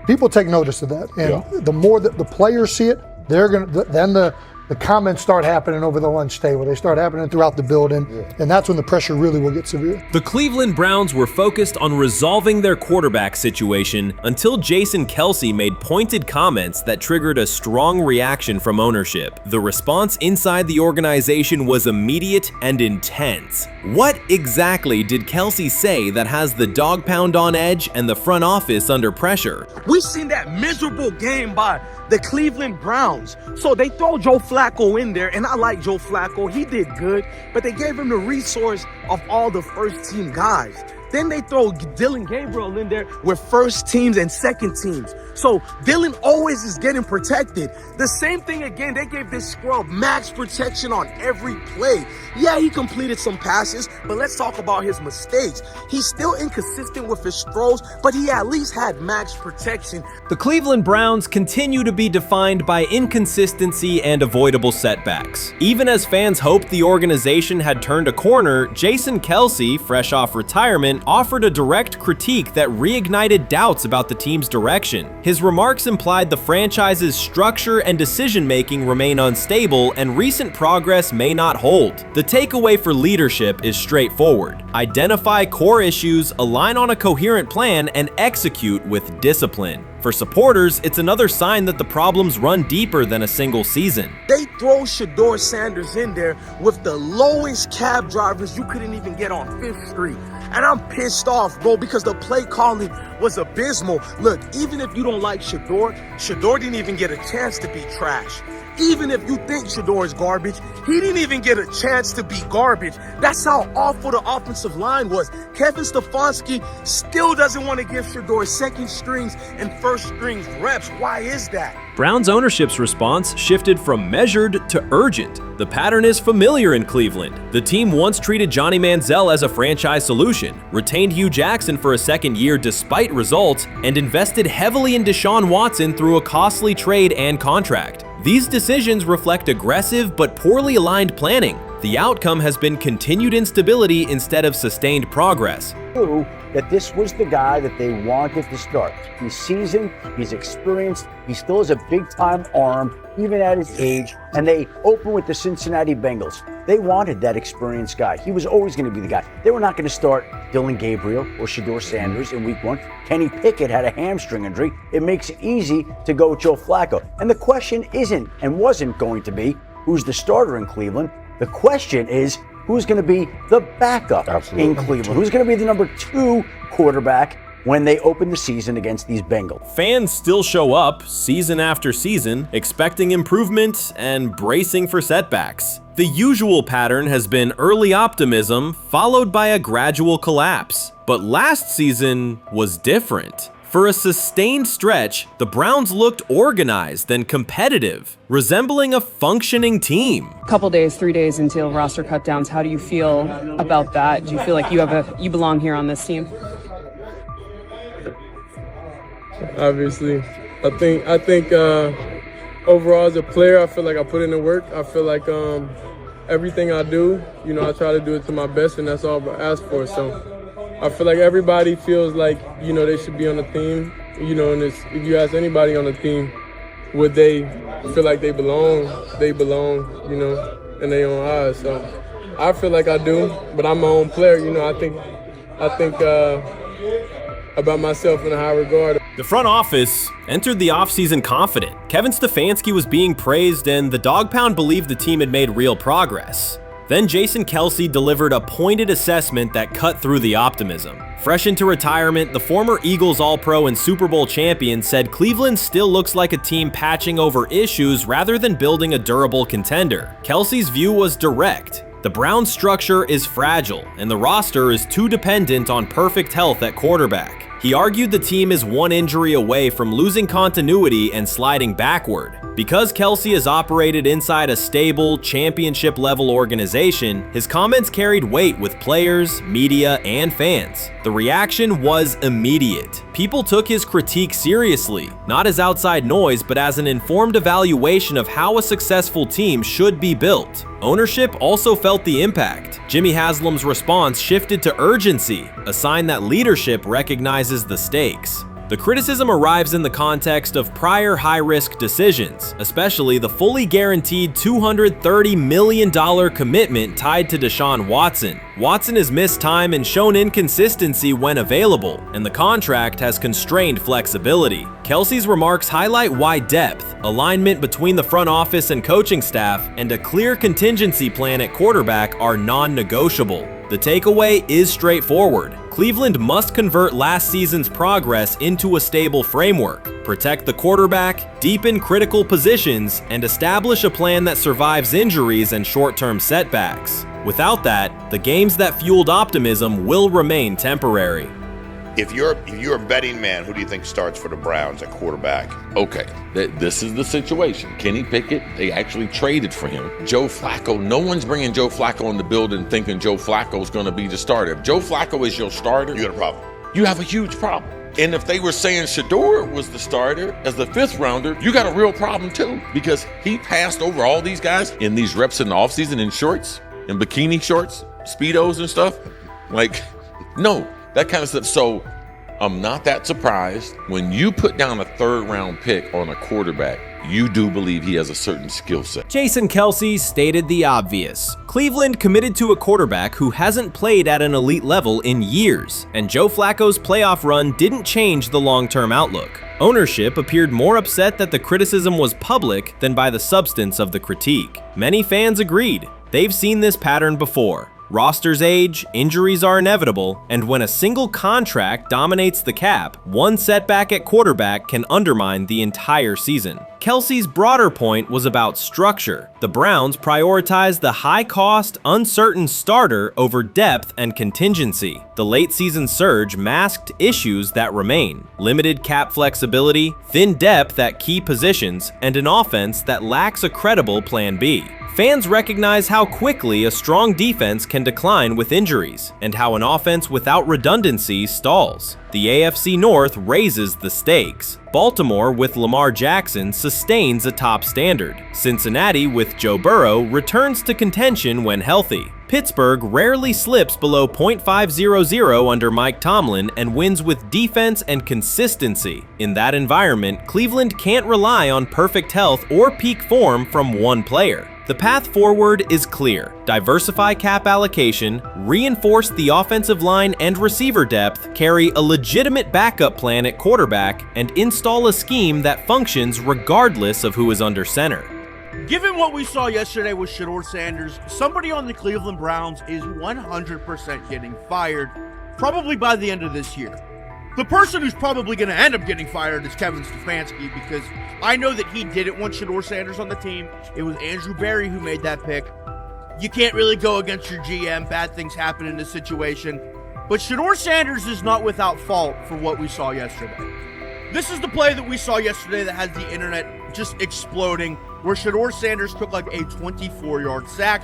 People take notice of that, and the more that the players see it, they're gonna. Then the comments start happening over the lunch table. They start happening throughout the building, and that's when the pressure really will get severe. The Cleveland Browns were focused on resolving their quarterback situation until Jason Kelce made pointed comments that triggered a strong reaction from ownership. The response inside the organization was immediate and intense. What exactly did Kelce say that has the dog pound on edge and the front office under pressure? We've seen that miserable game by the Cleveland Browns. So they throw Joe Flacco in there, and I like Joe Flacco. He did good, but they gave him the resource of all the first-team guys. Then they throw Dillon Gabriel in there with first teams and second teams. So Dylan always is getting protected. The same thing again, they gave this scrub max protection on every play. Yeah, he completed some passes, but let's talk about his mistakes. He's still inconsistent with his throws, but he at least had max protection. The Cleveland Browns continue to be defined by inconsistency and avoidable setbacks. Even as fans hoped the organization had turned a corner, Jason Kelce, fresh off retirement, offered a direct critique that reignited doubts about the team's direction. His remarks implied the franchise's structure and decision-making remain unstable and recent progress may not hold. The takeaway for leadership is straightforward. Identify core issues, align on a coherent plan, and execute with discipline. For supporters, it's another sign that the problems run deeper than a single season. They throw Shedeur Sanders in there with the lowest cab drivers you couldn't even get on 5th Street. And I'm pissed off, bro, because the play calling was abysmal. Look, even if you don't like Shedeur didn't even get a chance to be trash. Even if you think Shedeur is garbage, he didn't even get a chance to be garbage. That's how awful the offensive line was. Kevin Stefanski still doesn't want to give Shedeur second strings and first strings reps. Why is that? Browns ownership's response shifted from measured to urgent. The pattern is familiar in Cleveland. The team once treated Johnny Manziel as a franchise solution, retained Hugh Jackson for a second year despite results, and invested heavily in Deshaun Watson through a costly trade and contract. These decisions reflect aggressive but poorly aligned planning. The outcome has been continued instability instead of sustained progress. That this was the guy that they wanted to start. He's seasoned, he's experienced, he still has a big-time arm, even at his age, and they open with the Cincinnati Bengals. They wanted that experienced guy. He was always going to be the guy. They were not going to start Dylan Gabriel or Shedeur Sanders in week 1. Kenny Pickett had a hamstring injury. It makes it easy to go with Joe Flacco. And the question isn't and wasn't going to be who's the starter in Cleveland. The question is, who's going to be the backup in Cleveland? Who's going to be the number 2 quarterback when they open the season against these Bengals? Fans still show up season after season, expecting improvement and bracing for setbacks. The usual pattern has been early optimism followed by a gradual collapse. But last season was different. For a sustained stretch, the Browns looked organized and competitive, resembling a functioning team. Couple days, 3 days until roster cutdowns, how do you feel about that? Do you feel like you belong here on this team? Obviously, I think overall as a player, I feel like I put in the work. I feel like everything I do, I try to do it to my best, and that's all I ask for. So I feel like everybody feels like, they should be on the team, and if you ask anybody on the team, would they feel like they belong, in their own eyes. So I feel like I do, but I'm my own player, I think about myself in a high regard. The front office entered the offseason confident. Kevin Stefanski was being praised and the Dog Pound believed the team had made real progress. Then Jason Kelce delivered a pointed assessment that cut through the optimism. Fresh into retirement, the former Eagles All-Pro and Super Bowl champion said Cleveland still looks like a team patching over issues rather than building a durable contender. Kelce's view was direct. The Browns' structure is fragile, and the roster is too dependent on perfect health at quarterback. He argued the team is one injury away from losing continuity and sliding backward. Because Kelce has operated inside a stable, championship-level organization, his comments carried weight with players, media, and fans. The reaction was immediate. People took his critique seriously, not as outside noise, but as an informed evaluation of how a successful team should be built. Ownership also felt the impact. Jimmy Haslam's response shifted to urgency, a sign that leadership recognizes the stakes. The criticism arrives in the context of prior high-risk decisions, especially the fully guaranteed $230 million commitment tied to Deshaun Watson. Watson has missed time and shown inconsistency when available, and the contract has constrained flexibility. Kelce's remarks highlight why depth, alignment between the front office and coaching staff, and a clear contingency plan at quarterback are non-negotiable. The takeaway is straightforward. Cleveland must convert last season's progress into a stable framework, protect the quarterback, deepen critical positions, and establish a plan that survives injuries and short-term setbacks. Without that, the games that fueled optimism will remain temporary. If you're a betting man, who do you think starts for the Browns at quarterback? Okay, this is the situation. Kenny Pickett, they actually traded for him. Joe Flacco, no one's bringing Joe Flacco in the building thinking Joe Flacco's going to be the starter. If Joe Flacco is your starter, you got a problem. You have a huge problem. And if they were saying Shedeur was the starter as the 5th rounder, you got a real problem too, because he passed over all these guys in these reps in the offseason in shorts, in bikini shorts, Speedos and stuff. Like, no, that kind of stuff. So I'm not that surprised when you put down a 3rd round pick on a quarterback. You do believe he has a certain skill set. Jason Kelce stated the obvious. Cleveland committed to a quarterback who hasn't played at an elite level in years, and Joe Flacco's playoff run didn't change the long-term outlook. Ownership appeared more upset that the criticism was public than by the substance of the critique. Many fans agreed. They've seen this pattern before. Rosters age, injuries are inevitable, and when a single contract dominates the cap, one setback at quarterback can undermine the entire season. Kelce's broader point was about structure. The Browns prioritized the high-cost, uncertain starter over depth and contingency. The late-season surge masked issues that remain: limited cap flexibility, thin depth at key positions, and an offense that lacks a credible plan B. Fans recognize how quickly a strong defense can decline with injuries, and how an offense without redundancy stalls. The AFC North raises the stakes. Baltimore with Lamar Jackson sustains a top standard. Cincinnati with Joe Burrow returns to contention when healthy. Pittsburgh rarely slips below .500 under Mike Tomlin and wins with defense and consistency. In that environment, Cleveland can't rely on perfect health or peak form from one player. The path forward is clear. Diversify cap allocation, reinforce the offensive line and receiver depth, carry a legitimate backup plan at quarterback, and install a scheme that functions regardless of who is under center. Given what we saw yesterday with Shedeur Sanders, somebody on the Cleveland Browns is 100% getting fired, probably by the end of this year. The person who's probably going to end up getting fired is Kevin Stefanski, because I know that he didn't want Shedeur Sanders on the team. It was Andrew Berry who made that pick. You can't really go against your GM. Bad things happen in this situation. But Shedeur Sanders is not without fault for what we saw yesterday. This is the play that we saw yesterday that has the internet just exploding, where Shedeur Sanders took like a 24-yard sack.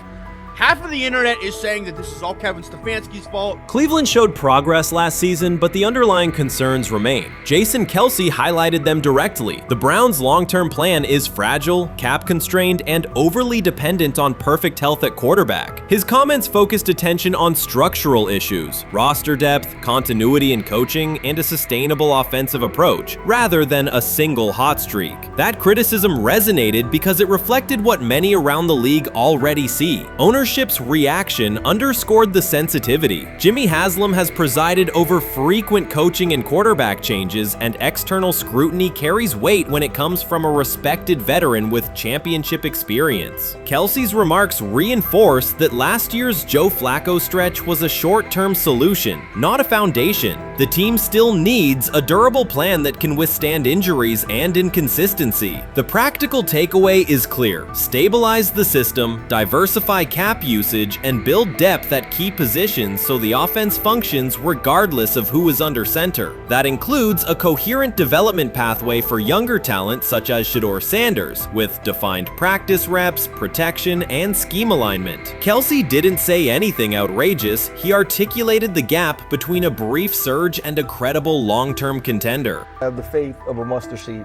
Half of the internet is saying that this is all Kevin Stefanski's fault. Cleveland showed progress last season, but the underlying concerns remain. Jason Kelce highlighted them directly. The Browns' long-term plan is fragile, cap-constrained, and overly dependent on perfect health at quarterback. His comments focused attention on structural issues, roster depth, continuity in coaching, and a sustainable offensive approach, rather than a single hot streak. That criticism resonated because it reflected what many around the league already see. Ownership's reaction underscored the sensitivity. Jimmy Haslam has presided over frequent coaching and quarterback changes, and external scrutiny carries weight when it comes from a respected veteran with championship experience. Kelce's remarks reinforce that last year's Joe Flacco stretch was a short-term solution, not a foundation. The team still needs a durable plan that can withstand injuries and inconsistency. The practical takeaway is clear: stabilize the system, diversify cap usage, and build depth at key positions so the offense functions regardless of who is under center. That includes a coherent development pathway for younger talent such as Shedeur Sanders, with defined practice reps, protection, and scheme alignment. Kelce didn't say anything outrageous. He articulated the gap between a brief surge and a credible long-term contender. I have the faith of a mustard seed.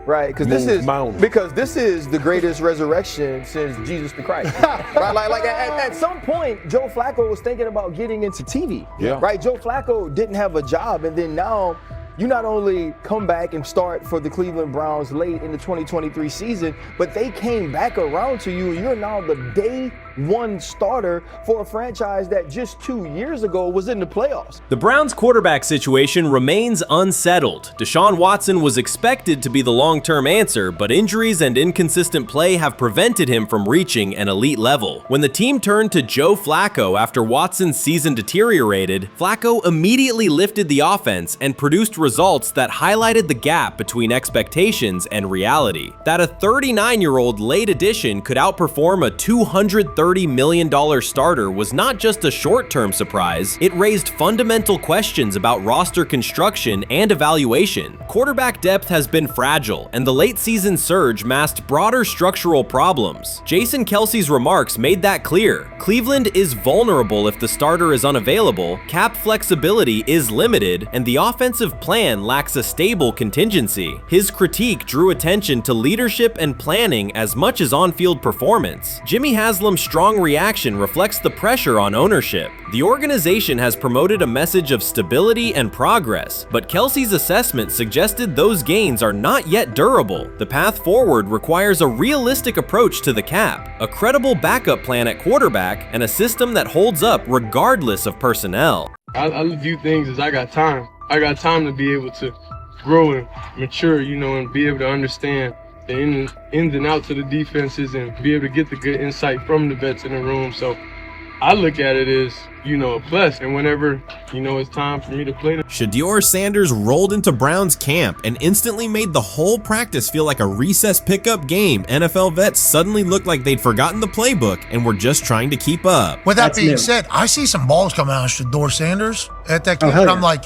Right, because this is the greatest resurrection since Jesus the Christ. Right, like at some point, Joe Flacco was thinking about getting into TV. Yeah. Right, Joe Flacco didn't have a job, and then now you not only come back and start for the Cleveland Browns late in the 2023 season, but they came back around to you. You're now the day one starter for a franchise that just 2 years ago was in the playoffs. The Browns' quarterback situation remains unsettled. Deshaun Watson was expected to be the long-term answer, but injuries and inconsistent play have prevented him from reaching an elite level. When the team turned to Joe Flacco after Watson's season deteriorated, Flacco immediately lifted the offense and produced results that highlighted the gap between expectations and reality. That a 39-year-old late addition could outperform a 230 $130 million starter was not just a short-term surprise, it raised fundamental questions about roster construction and evaluation. Quarterback depth has been fragile, and the late-season surge masked broader structural problems. Jason Kelce's remarks made that clear. Cleveland is vulnerable if the starter is unavailable, cap flexibility is limited, and the offensive plan lacks a stable contingency. His critique drew attention to leadership and planning as much as on-field performance. Jimmy Haslam's strong reaction reflects the pressure on ownership. The organization has promoted a message of stability and progress, but Kelce's assessment suggested those gains are not yet durable. The path forward requires a realistic approach to the cap, a credible backup plan at quarterback, and a system that holds up regardless of personnel. I view things as I got time. I got time to be able to grow and mature, and be able to understand the ins and outs of the defenses and be able to get the good insight from the vets in the room. So I look at it as, a plus, and whenever, it's time for me to play. Shedeur Sanders rolled into Browns camp and instantly made the whole practice feel like a recess pickup game. NFL vets suddenly looked like they'd forgotten the playbook and were just trying to keep up. With that being said, I see some balls coming out of Shedeur Sanders at that camp, and I'm like,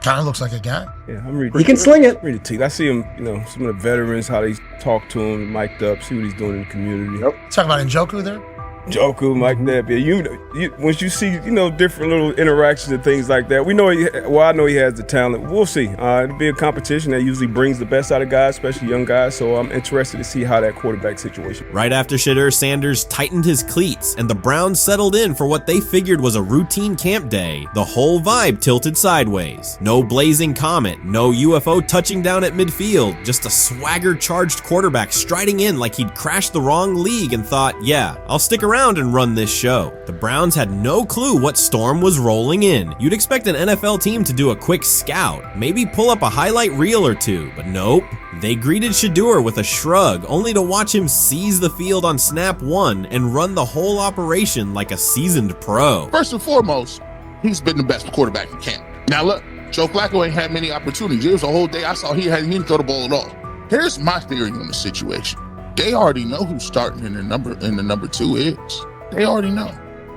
kind of looks like a guy. Yeah, I'm ready. He can sling it. Ready to. I see him, some of the veterans, how they talk to him, mic'd up, see what he's doing in the community. Talking about Njoku there? Njoku, Mike Napier. Once you see, different little interactions and things like that, I know he has the talent. We'll see. It'll be a competition that usually brings the best out of guys, especially young guys. So I'm interested to see how that quarterback situation. Right after Shedeur Sanders tightened his cleats and the Browns settled in for what they figured was a routine camp day, the whole vibe tilted sideways. No blazing comet, no UFO touching down at midfield, just a swagger-charged quarterback striding in like he'd crashed the wrong league and thought, yeah, I'll stick around and run this show. The Browns had no clue what storm was rolling in. You'd expect an NFL team to do a quick scout, maybe pull up a highlight reel or two, but nope. They greeted Shedeur with a shrug, only to watch him seize the field on snap one and run the whole operation like a seasoned pro. First and foremost, he's been the best quarterback in camp. Now look, Joe Flacco ain't had many opportunities. There was a whole day I saw he didn't throw the ball at all. Here's my theory on the situation. They already know who's starting in the number 2 is. They already know.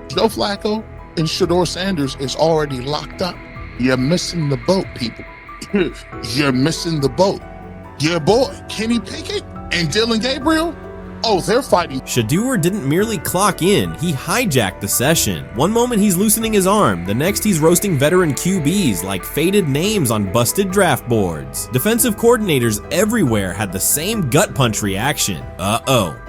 Joe Flacco and Shedeur Sanders is already locked up. You're missing the boat, people. You're missing the boat. Your boy, Kenny Pickett and Dylan Gabriel, they're fighting. Shedeur didn't merely clock in, he hijacked the session. One moment he's loosening his arm, the next he's roasting veteran QBs like faded names on busted draft boards. Defensive coordinators everywhere had the same gut punch reaction.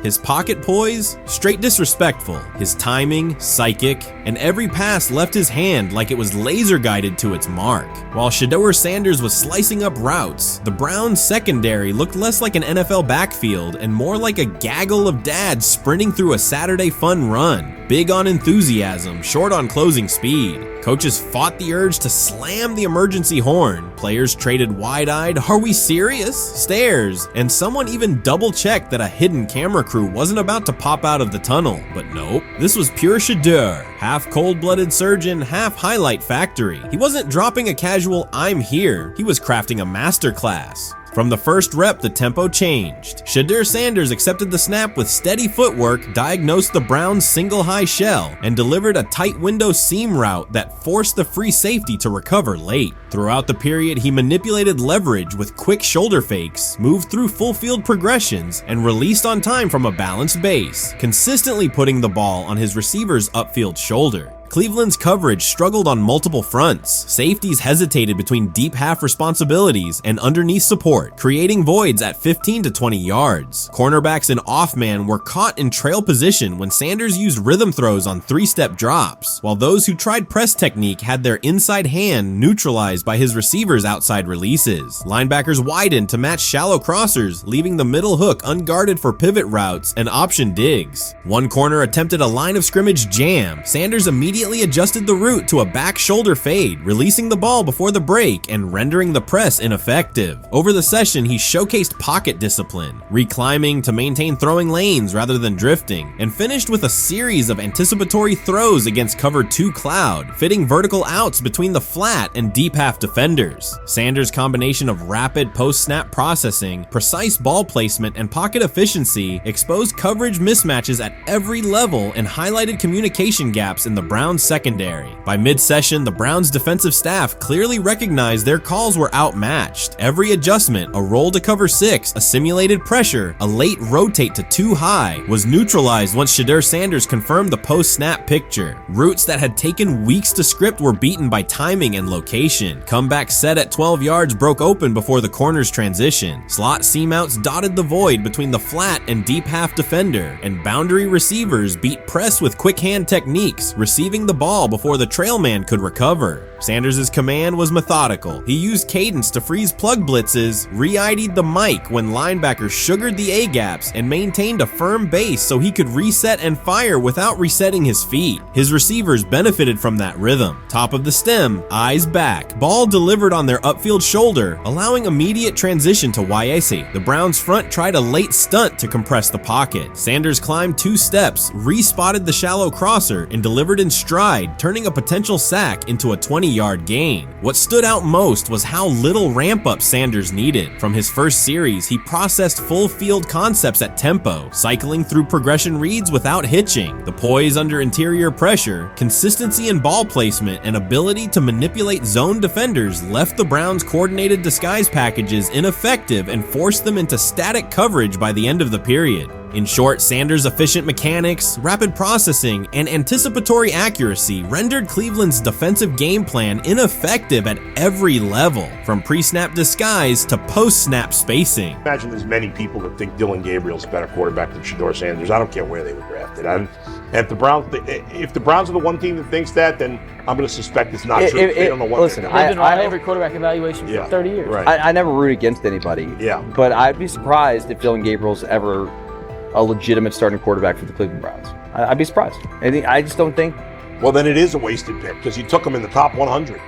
His pocket poise, straight disrespectful. His timing, psychic, and every pass left his hand like it was laser guided to its mark. While Shedeur Sanders was slicing up routes, the Browns secondary looked less like an NFL backfield and more like a gaggle of dads sprinting through a Saturday fun run. Big on enthusiasm, short on closing speed. Coaches fought the urge to slam the emergency horn. Players traded wide-eyed, "Are we serious?" stares, and someone even double-checked that a hidden camera crew wasn't about to pop out of the tunnel. But nope, this was pure Shedeur. Half cold-blooded surgeon, half highlight factory. He wasn't dropping a casual "I'm here," he was crafting a masterclass. From the first rep, the tempo changed. Shedeur Sanders accepted the snap with steady footwork, diagnosed the Browns' single high shell, and delivered a tight window seam route that forced the free safety to recover late. Throughout the period, he manipulated leverage with quick shoulder fakes, moved through full field progressions, and released on time from a balanced base, consistently putting the ball on his receiver's upfield shoulder. Cleveland's coverage struggled on multiple fronts. Safeties hesitated between deep half responsibilities and underneath support, creating voids at 15 to 20 yards. Cornerbacks and off-man were caught in trail position when Sanders used rhythm throws on 3-step drops, while those who tried press technique had their inside hand neutralized by his receivers' outside releases. Linebackers widened to match shallow crossers, leaving the middle hook unguarded for pivot routes and option digs. One corner attempted a line of scrimmage jam. Sanders immediately immediately adjusted the route to a back shoulder fade, releasing the ball before the break and rendering the press ineffective. Over the session, he showcased pocket discipline, reclimbing to maintain throwing lanes rather than drifting, and finished with a series of anticipatory throws against cover 2 cloud, fitting vertical outs between the flat and deep half defenders. Sanders' combination of rapid post-snap processing, precise ball placement, and pocket efficiency exposed coverage mismatches at every level and highlighted communication gaps in the Browns secondary. By mid-session, the Browns defensive staff clearly recognized their calls were outmatched. Every adjustment, a roll to cover 6, a simulated pressure, a late rotate to 2 high, was neutralized once Shedeur Sanders confirmed the post-snap picture. Routes that had taken weeks to script were beaten by timing and location. Comeback set at 12 yards broke open before the corner's transition. Slot seam-outs dotted the void between the flat and deep half defender, and boundary receivers beat press with quick hand techniques, receiving the ball before the trail man could recover. Sanders' command was methodical. He used cadence to freeze plug blitzes, re-ID'd the mic when linebackers sugared the A-gaps, and maintained a firm base so he could reset and fire without resetting his feet. His receivers benefited from that rhythm. Top of the stem, eyes back, ball delivered on their upfield shoulder, allowing immediate transition to YAC. The Browns front tried a late stunt to compress the pocket. Sanders climbed 2 steps, re-spotted the shallow crosser, and delivered in stride, turning a potential sack into a 20-yard gain. What stood out most was how little ramp-up Sanders needed. From his first series, he processed full field concepts at tempo, cycling through progression reads without hitching. The poise under interior pressure, consistency in ball placement, and ability to manipulate zone defenders left the Browns' coordinated disguise packages ineffective and forced them into static coverage by the end of the period. In short, Sanders' efficient mechanics, rapid processing, and anticipatory accuracy rendered Cleveland's defensive game plan ineffective at every level, from pre-snap disguise to post-snap spacing. Imagine there's many people that think Dylan Gabriel's a better quarterback than Shedeur Sanders. I don't care where they were drafted. And if the Browns are the one team that thinks that, then I'm going to suspect it's not true. They don't know what listen, they're doing. I every quarterback evaluation for 30 years. Right. I never root against anybody. Yeah. But I'd be surprised if Dylan Gabriel's ever a legitimate starting quarterback for the Cleveland Browns. I'd be surprised. I just don't think. Well, then it is a wasted pick because you took him in the top 100.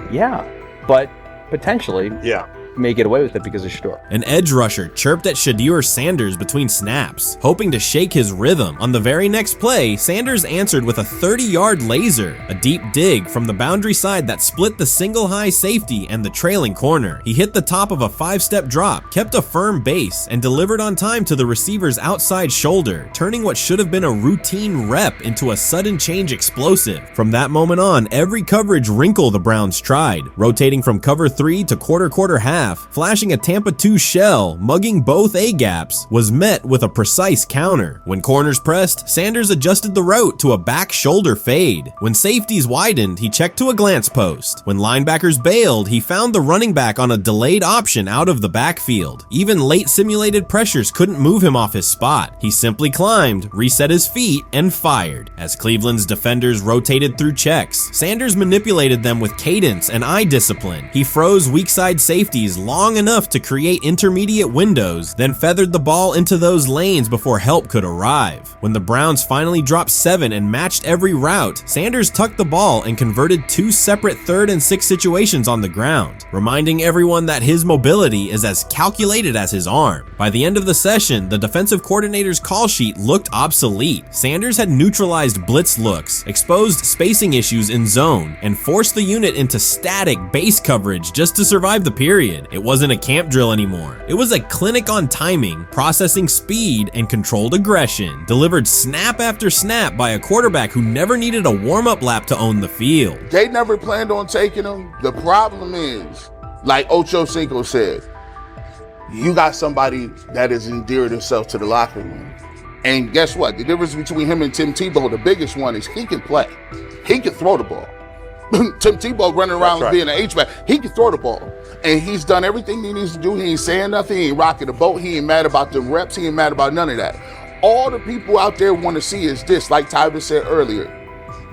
Yeah, but potentially. Yeah. May get away with it because of Shedeur. An edge rusher chirped at Shedeur Sanders between snaps, hoping to shake his rhythm. On the very next play, Sanders answered with a 30-yard laser, a deep dig from the boundary side that split the single high safety and the trailing corner. He hit the top of a 5-step drop, kept a firm base, and delivered on time to the receiver's outside shoulder, turning what should have been a routine rep into a sudden change explosive. From that moment on, every coverage wrinkle the Browns tried, rotating from cover 3 to quarter half, flashing a Tampa 2 shell, mugging both A-gaps, was met with a precise counter. When corners pressed, Sanders adjusted the route to a back shoulder fade. When safeties widened, he checked to a glance post. When linebackers bailed, he found the running back on a delayed option out of the backfield. Even late simulated pressures couldn't move him off his spot. He simply climbed, reset his feet, and fired. As Cleveland's defenders rotated through checks, Sanders manipulated them with cadence and eye discipline. He froze weak side safeties long enough to create intermediate windows, then feathered the ball into those lanes before help could arrive. When the Browns finally dropped 7 and matched every route, Sanders tucked the ball and converted 2 separate 3rd and 6 situations on the ground, reminding everyone that his mobility is as calculated as his arm. By the end of the session, the defensive coordinator's call sheet looked obsolete. Sanders had neutralized blitz looks, exposed spacing issues in zone, and forced the unit into static base coverage just to survive the period. It wasn't a camp drill anymore. It was a clinic on timing, processing speed, and controlled aggression, delivered snap after snap by a quarterback who never needed a warm-up lap to own the field. They never planned on taking him. The problem is, like Ocho Cinco said, you got somebody that has endeared himself to the locker room. And guess what? The difference between him and Tim Tebow, the biggest one, is he can play. He can throw the ball. Tim Tebow running around being an H-back, he can throw the ball. And he's done everything he needs to do. He ain't saying nothing. He ain't rocking the boat. He ain't mad about the reps. He ain't mad about none of that. All the people out there want to see is this, like Tyler said earlier.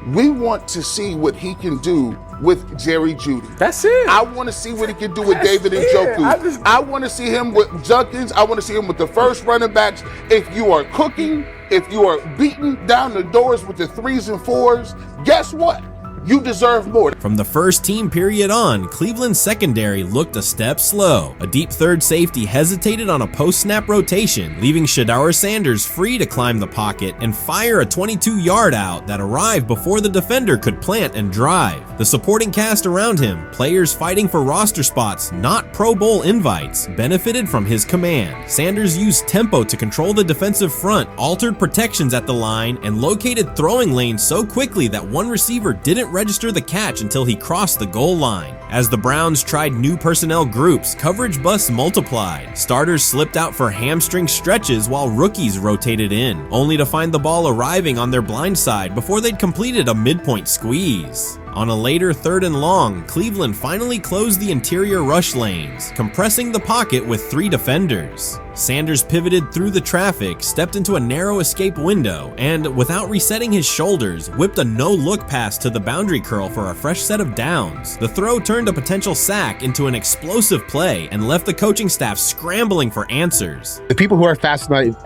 We want to see what he can do with Jerry Jeudy. That's it. I want to see what he can do with David Njoku. I want to see him with Junkins. I want to see him with the first running backs. If you are cooking, if you are beating down the doors with the 3s and 4s, guess what? You deserve more. From the first team period on, Cleveland's secondary looked a step slow. A deep third safety hesitated on a post-snap rotation, leaving Shedeur Sanders free to climb the pocket and fire a 22-yard out that arrived before the defender could plant and drive. The supporting cast around him, players fighting for roster spots, not Pro Bowl invites, benefited from his command. Sanders used tempo to control the defensive front, altered protections at the line, and located throwing lanes so quickly that one receiver didn't register the catch until he crossed the goal line. As the Browns tried new personnel groups, coverage busts multiplied. Starters slipped out for hamstring stretches while rookies rotated in, only to find the ball arriving on their blind side before they'd completed a midpoint squeeze. On a later 3rd and long, Cleveland finally closed the interior rush lanes, compressing the pocket with 3 defenders. Sanders pivoted through the traffic, stepped into a narrow escape window, and, without resetting his shoulders, whipped a no-look pass to the boundary curl for a fresh set of downs. The throw turned a potential sack into an explosive play and left the coaching staff scrambling for answers. The people who are fascinated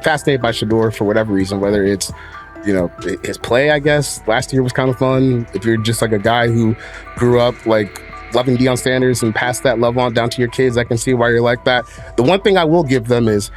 by Shedeur for whatever reason, whether it's his play, I guess, last year was kind of fun. If you're just like a guy who grew up like loving Deion Sanders and passed that love on down to your kids, I can see why you're like that. The one thing I will give them is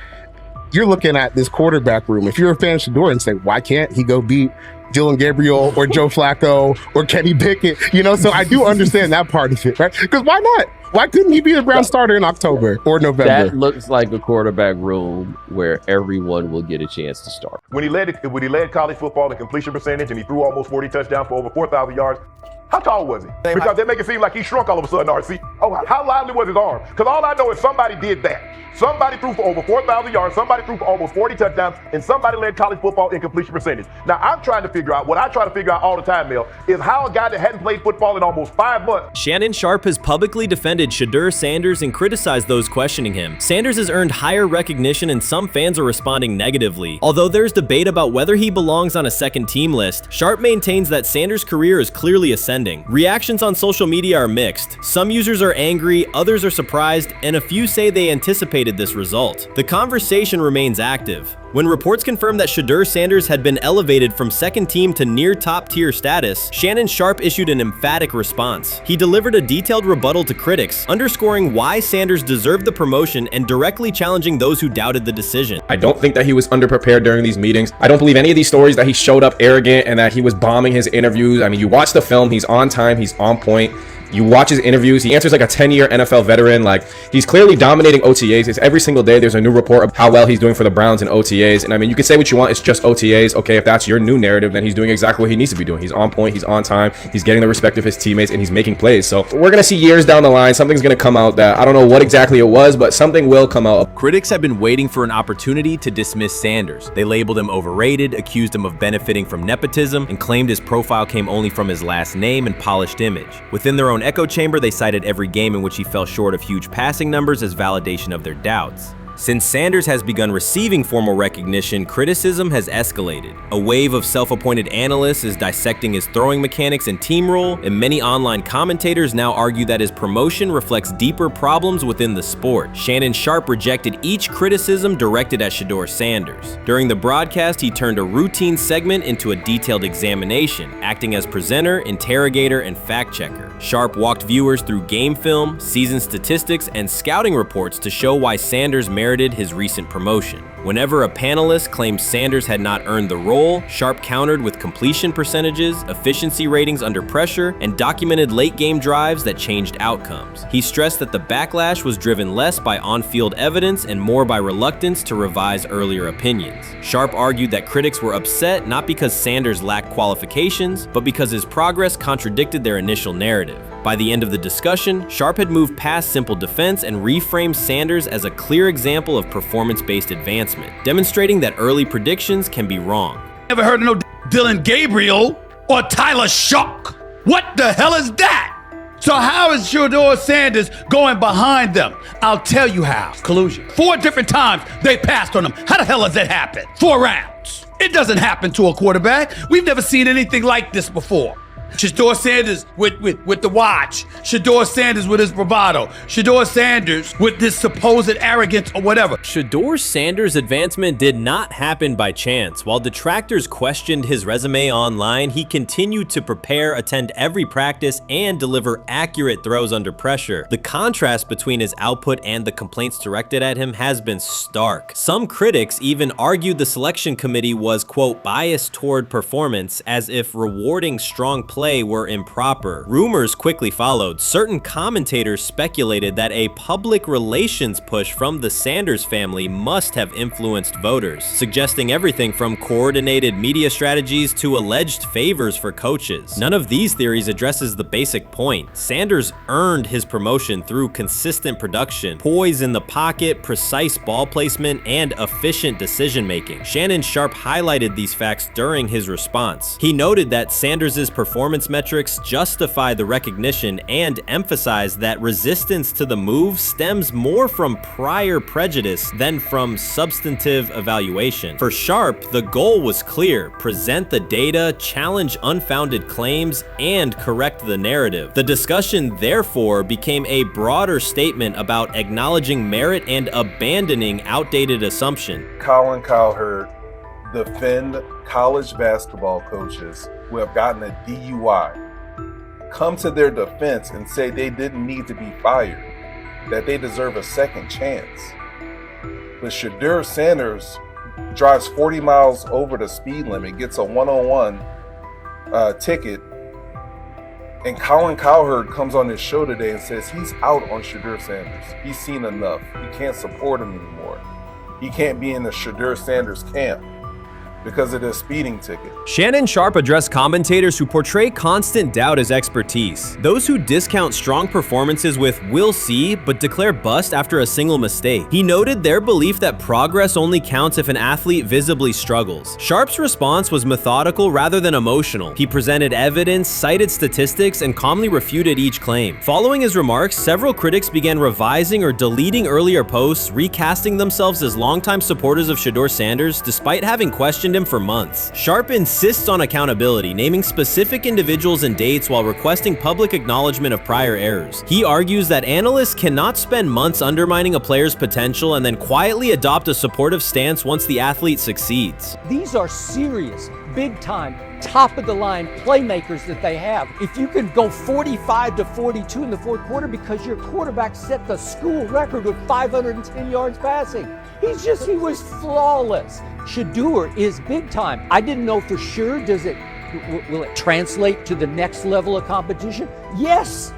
you're looking at this quarterback room. If you're a fan of Shedeur and say, why can't he go beat Dillon Gabriel or Joe Flacco or Kenny Pickett? So I do understand that part of it, right? Because why not? Why couldn't he be the Brown starter in October or November? That looks like a quarterback room where everyone will get a chance to start. When he led college football in completion percentage and he threw almost 40 touchdowns for over 4,000 yards, how tall was he? Because they make it seem like he shrunk all of a sudden, RC. Oh, how lively was his arm? Because all I know is somebody did that. Somebody threw for over 4,000 yards, somebody threw for almost 40 touchdowns, and somebody led college football in completion percentage. Now, I'm trying to figure out, what I try to figure out all the time, Mel, is how a guy that hadn't played football in almost 5 months. Shannon Sharpe has publicly defended Shedeur Sanders and criticized those questioning him. Sanders has earned higher recognition and some fans are responding negatively. Although there's debate about whether he belongs on a second team list, Sharpe maintains that Sanders' career is clearly ascending. Reactions on social media are mixed. Some users are angry, others are surprised, and a few say they anticipated this result. The conversation remains active. When reports confirmed that Shedeur Sanders had been elevated from second team to near top tier status, Shannon Sharpe issued an emphatic response. He delivered a detailed rebuttal to critics, underscoring why Sanders deserved the promotion and directly challenging those who doubted the decision. I don't think that he was underprepared during these meetings. I don't believe any of these stories that he showed up arrogant and that he was bombing his interviews. I mean, you watch the film, he's on time, he's on point. You watch his interviews, he answers like a 10-year NFL veteran. Like, he's clearly dominating OTAs. It's every single day there's a new report of how well he's doing for the Browns in OTAs. And I mean, you can say what you want, it's just OTAs. Okay, if that's your new narrative, then he's doing exactly what he needs to be doing. He's on point, he's on time, he's getting the respect of his teammates, and he's making plays. So we're gonna see years down the line, something's gonna come out that I don't know what exactly it was, but something will come out. Critics have been waiting for an opportunity to dismiss Sanders. They labeled him overrated, accused him of benefiting from nepotism, and claimed his profile came only from his last name and polished image. Within their own echo chamber, they cited every game in which he fell short of huge passing numbers as validation of their doubts. Since Sanders has begun receiving formal recognition, criticism has escalated. A wave of self-appointed analysts is dissecting his throwing mechanics and team role, and many online commentators now argue that his promotion reflects deeper problems within the sport. Shannon Sharpe rejected each criticism directed at Shedeur Sanders. During the broadcast, he turned a routine segment into a detailed examination, acting as presenter, interrogator, and fact-checker. Sharpe walked viewers through game film, season statistics, and scouting reports to show why Sanders merited his recent promotion. Whenever a panelist claimed Sanders had not earned the role, Sharpe countered with completion percentages, efficiency ratings under pressure, and documented late-game drives that changed outcomes. He stressed that the backlash was driven less by on-field evidence and more by reluctance to revise earlier opinions. Sharpe argued that critics were upset not because Sanders lacked qualifications, but because his progress contradicted their initial narrative. By the end of the discussion, Sharpe had moved past simple defense and reframed Sanders as a clear example of performance-based advancement, demonstrating that early predictions can be wrong. Never heard of no Dillon Gabriel or Tyler Shock. What the hell is that? So how is Shedeur Sanders going behind them? I'll tell you how. Collusion. 4 different times they passed on him. How the hell does that happen? 4 rounds. It doesn't happen to a quarterback. We've never seen anything like this before. Shedeur Sanders with the watch. Shedeur Sanders with his bravado. Shedeur Sanders with this supposed arrogance or whatever. Shedeur Sanders' advancement did not happen by chance. While detractors questioned his resume online, he continued to prepare, attend every practice, and deliver accurate throws under pressure. The contrast between his output and the complaints directed at him has been stark. Some critics even argued the selection committee was, quote, biased toward performance, as if rewarding strong play were improper. Rumors quickly followed. Certain commentators speculated that a public relations push from the Sanders family must have influenced voters, suggesting everything from coordinated media strategies to alleged favors for coaches. None of these theories addresses the basic point. Sanders earned his promotion through consistent production, poise in the pocket, precise ball placement, and efficient decision-making. Shannon Sharpe highlighted these facts during his response. He noted that Sanders' performance metrics justify the recognition and emphasized that resistance to the move stems more from prior prejudice than from substantive evaluation. For Sharpe, the goal was clear: present the data, challenge unfounded claims, and correct the narrative. The discussion, therefore, became a broader statement about acknowledging merit and abandoning outdated assumption. Colin Cowherd defend college basketball coaches who have gotten a DUI, come to their defense and say they didn't need to be fired, that they deserve a second chance. But Shedeur Sanders drives 40 miles over the speed limit, gets a one-on-one ticket, and Colin Cowherd comes on his show today and says he's out on Shedeur Sanders. He's seen enough. He can't support him anymore. He can't be in the Shedeur Sanders camp because of the speeding ticket. Shannon Sharpe addressed commentators who portray constant doubt as expertise. Those who discount strong performances with "we'll see," but declare bust after a single mistake. He noted their belief that progress only counts if an athlete visibly struggles. Sharpe's response was methodical rather than emotional. He presented evidence, cited statistics, and calmly refuted each claim. Following his remarks, several critics began revising or deleting earlier posts, recasting themselves as longtime supporters of Shedeur Sanders despite having questioned him for months. Sharpe insists on accountability, naming specific individuals and dates while requesting public acknowledgement of prior errors. He argues that analysts cannot spend months undermining a player's potential and then quietly adopt a supportive stance once the athlete succeeds. These are serious, big-time, top-of-the-line playmakers that they have. If you can go 45 to 42 in the fourth quarter because your quarterback set the school record with 510 yards passing. He was flawless. Shedeur is big time. I didn't know for sure, will it translate to the next level of competition? Yes,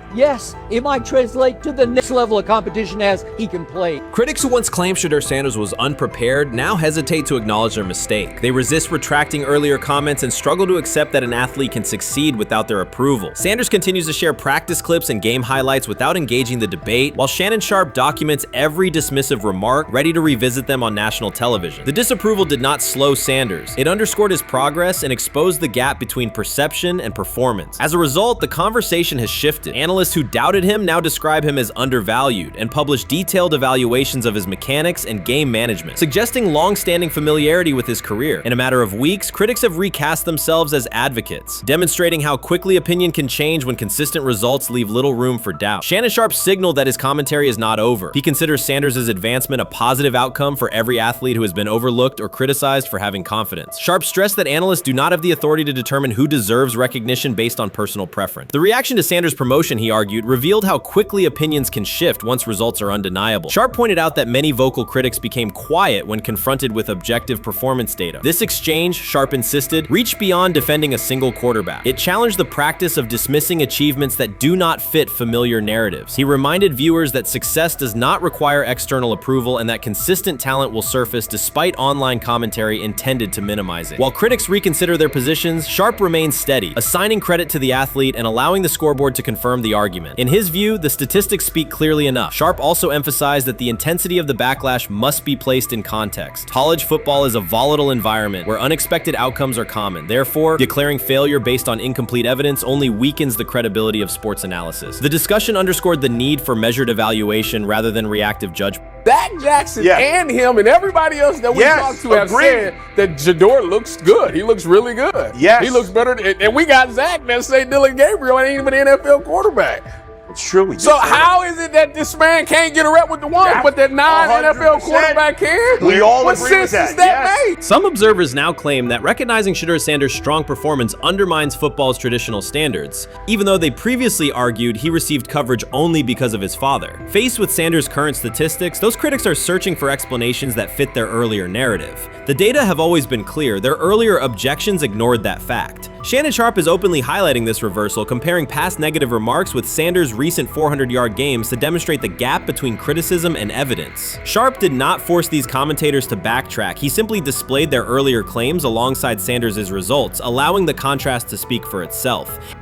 it might translate to the next level of competition as he can play. Critics who once claimed Shedeur Sanders was unprepared now hesitate to acknowledge their mistake. They resist retracting earlier comments and struggle to accept that an athlete can succeed without their approval. Sanders continues to share practice clips and game highlights without engaging the debate, while Shannon Sharpe documents every dismissive remark, ready to revisit them on national television. The disapproval did not slow Sanders. It underscored his progress and exposed the gap between perception and performance. As a result, the conversation has shifted. Analysts who doubted him now describe him as undervalued and publish detailed evaluations of his mechanics and game management, suggesting long-standing familiarity with his career. In a matter of weeks, critics have recast themselves as advocates, demonstrating how quickly opinion can change when consistent results leave little room for doubt. Shannon Sharpe signaled that his commentary is not over. He considers Sanders' advancement a positive outcome for every athlete who has been overlooked or criticized for having confidence. Sharpe stressed that analysts do not have the authority to determine who deserves recognition based on personal preference. The reaction to Sanders' promotion, he argued, revealed how quickly opinions can shift once results are undeniable. Sharpe pointed out that many vocal critics became quiet when confronted with objective performance data. This exchange, Sharpe insisted, reached beyond defending a single quarterback. It challenged the practice of dismissing achievements that do not fit familiar narratives. He reminded viewers that success does not require external approval and that consistent talent will surface despite online commentary intended to minimize it. While critics reconsider their positions, Sharpe remains steady, assigning credit to the athlete and allowing the scoreboard to confirm the argument. In his view, the statistics speak clearly enough. Sharpe also emphasized that the intensity of the backlash must be placed in context. College football is a volatile environment where unexpected outcomes are common. Therefore, declaring failure based on incomplete evidence only weakens the credibility of sports analysis. The discussion underscored the need for measured evaluation rather than reactive judgment. Dak Jackson Yes. and him and everybody else that we Yes, talked to have agreed. said that Shedeur looks good. He looks really good. Yes. He looks better. And we got Zach that say Dylan Gabriel ain't even an NFL quarterback. It's true. So how is it that this man can't get a rep with the ones, but that non-NFL 100%. quarterback can? We all what agree sense with that, does that yes. make? Some observers now claim that recognizing Shedeur Sanders' strong performance undermines football's traditional standards, even though they previously argued he received coverage only because of his father. Faced with Sanders' current statistics, those critics are searching for explanations that fit their earlier narrative. The data have always been clear, their earlier objections ignored that fact. Shannon Sharpe is openly highlighting this reversal, comparing past negative remarks with Sanders' recent 400-yard games to demonstrate the gap between criticism and evidence. Sharpe did not force these commentators to backtrack, he simply displayed their earlier claims alongside Sanders' results, allowing the contrast to speak for itself.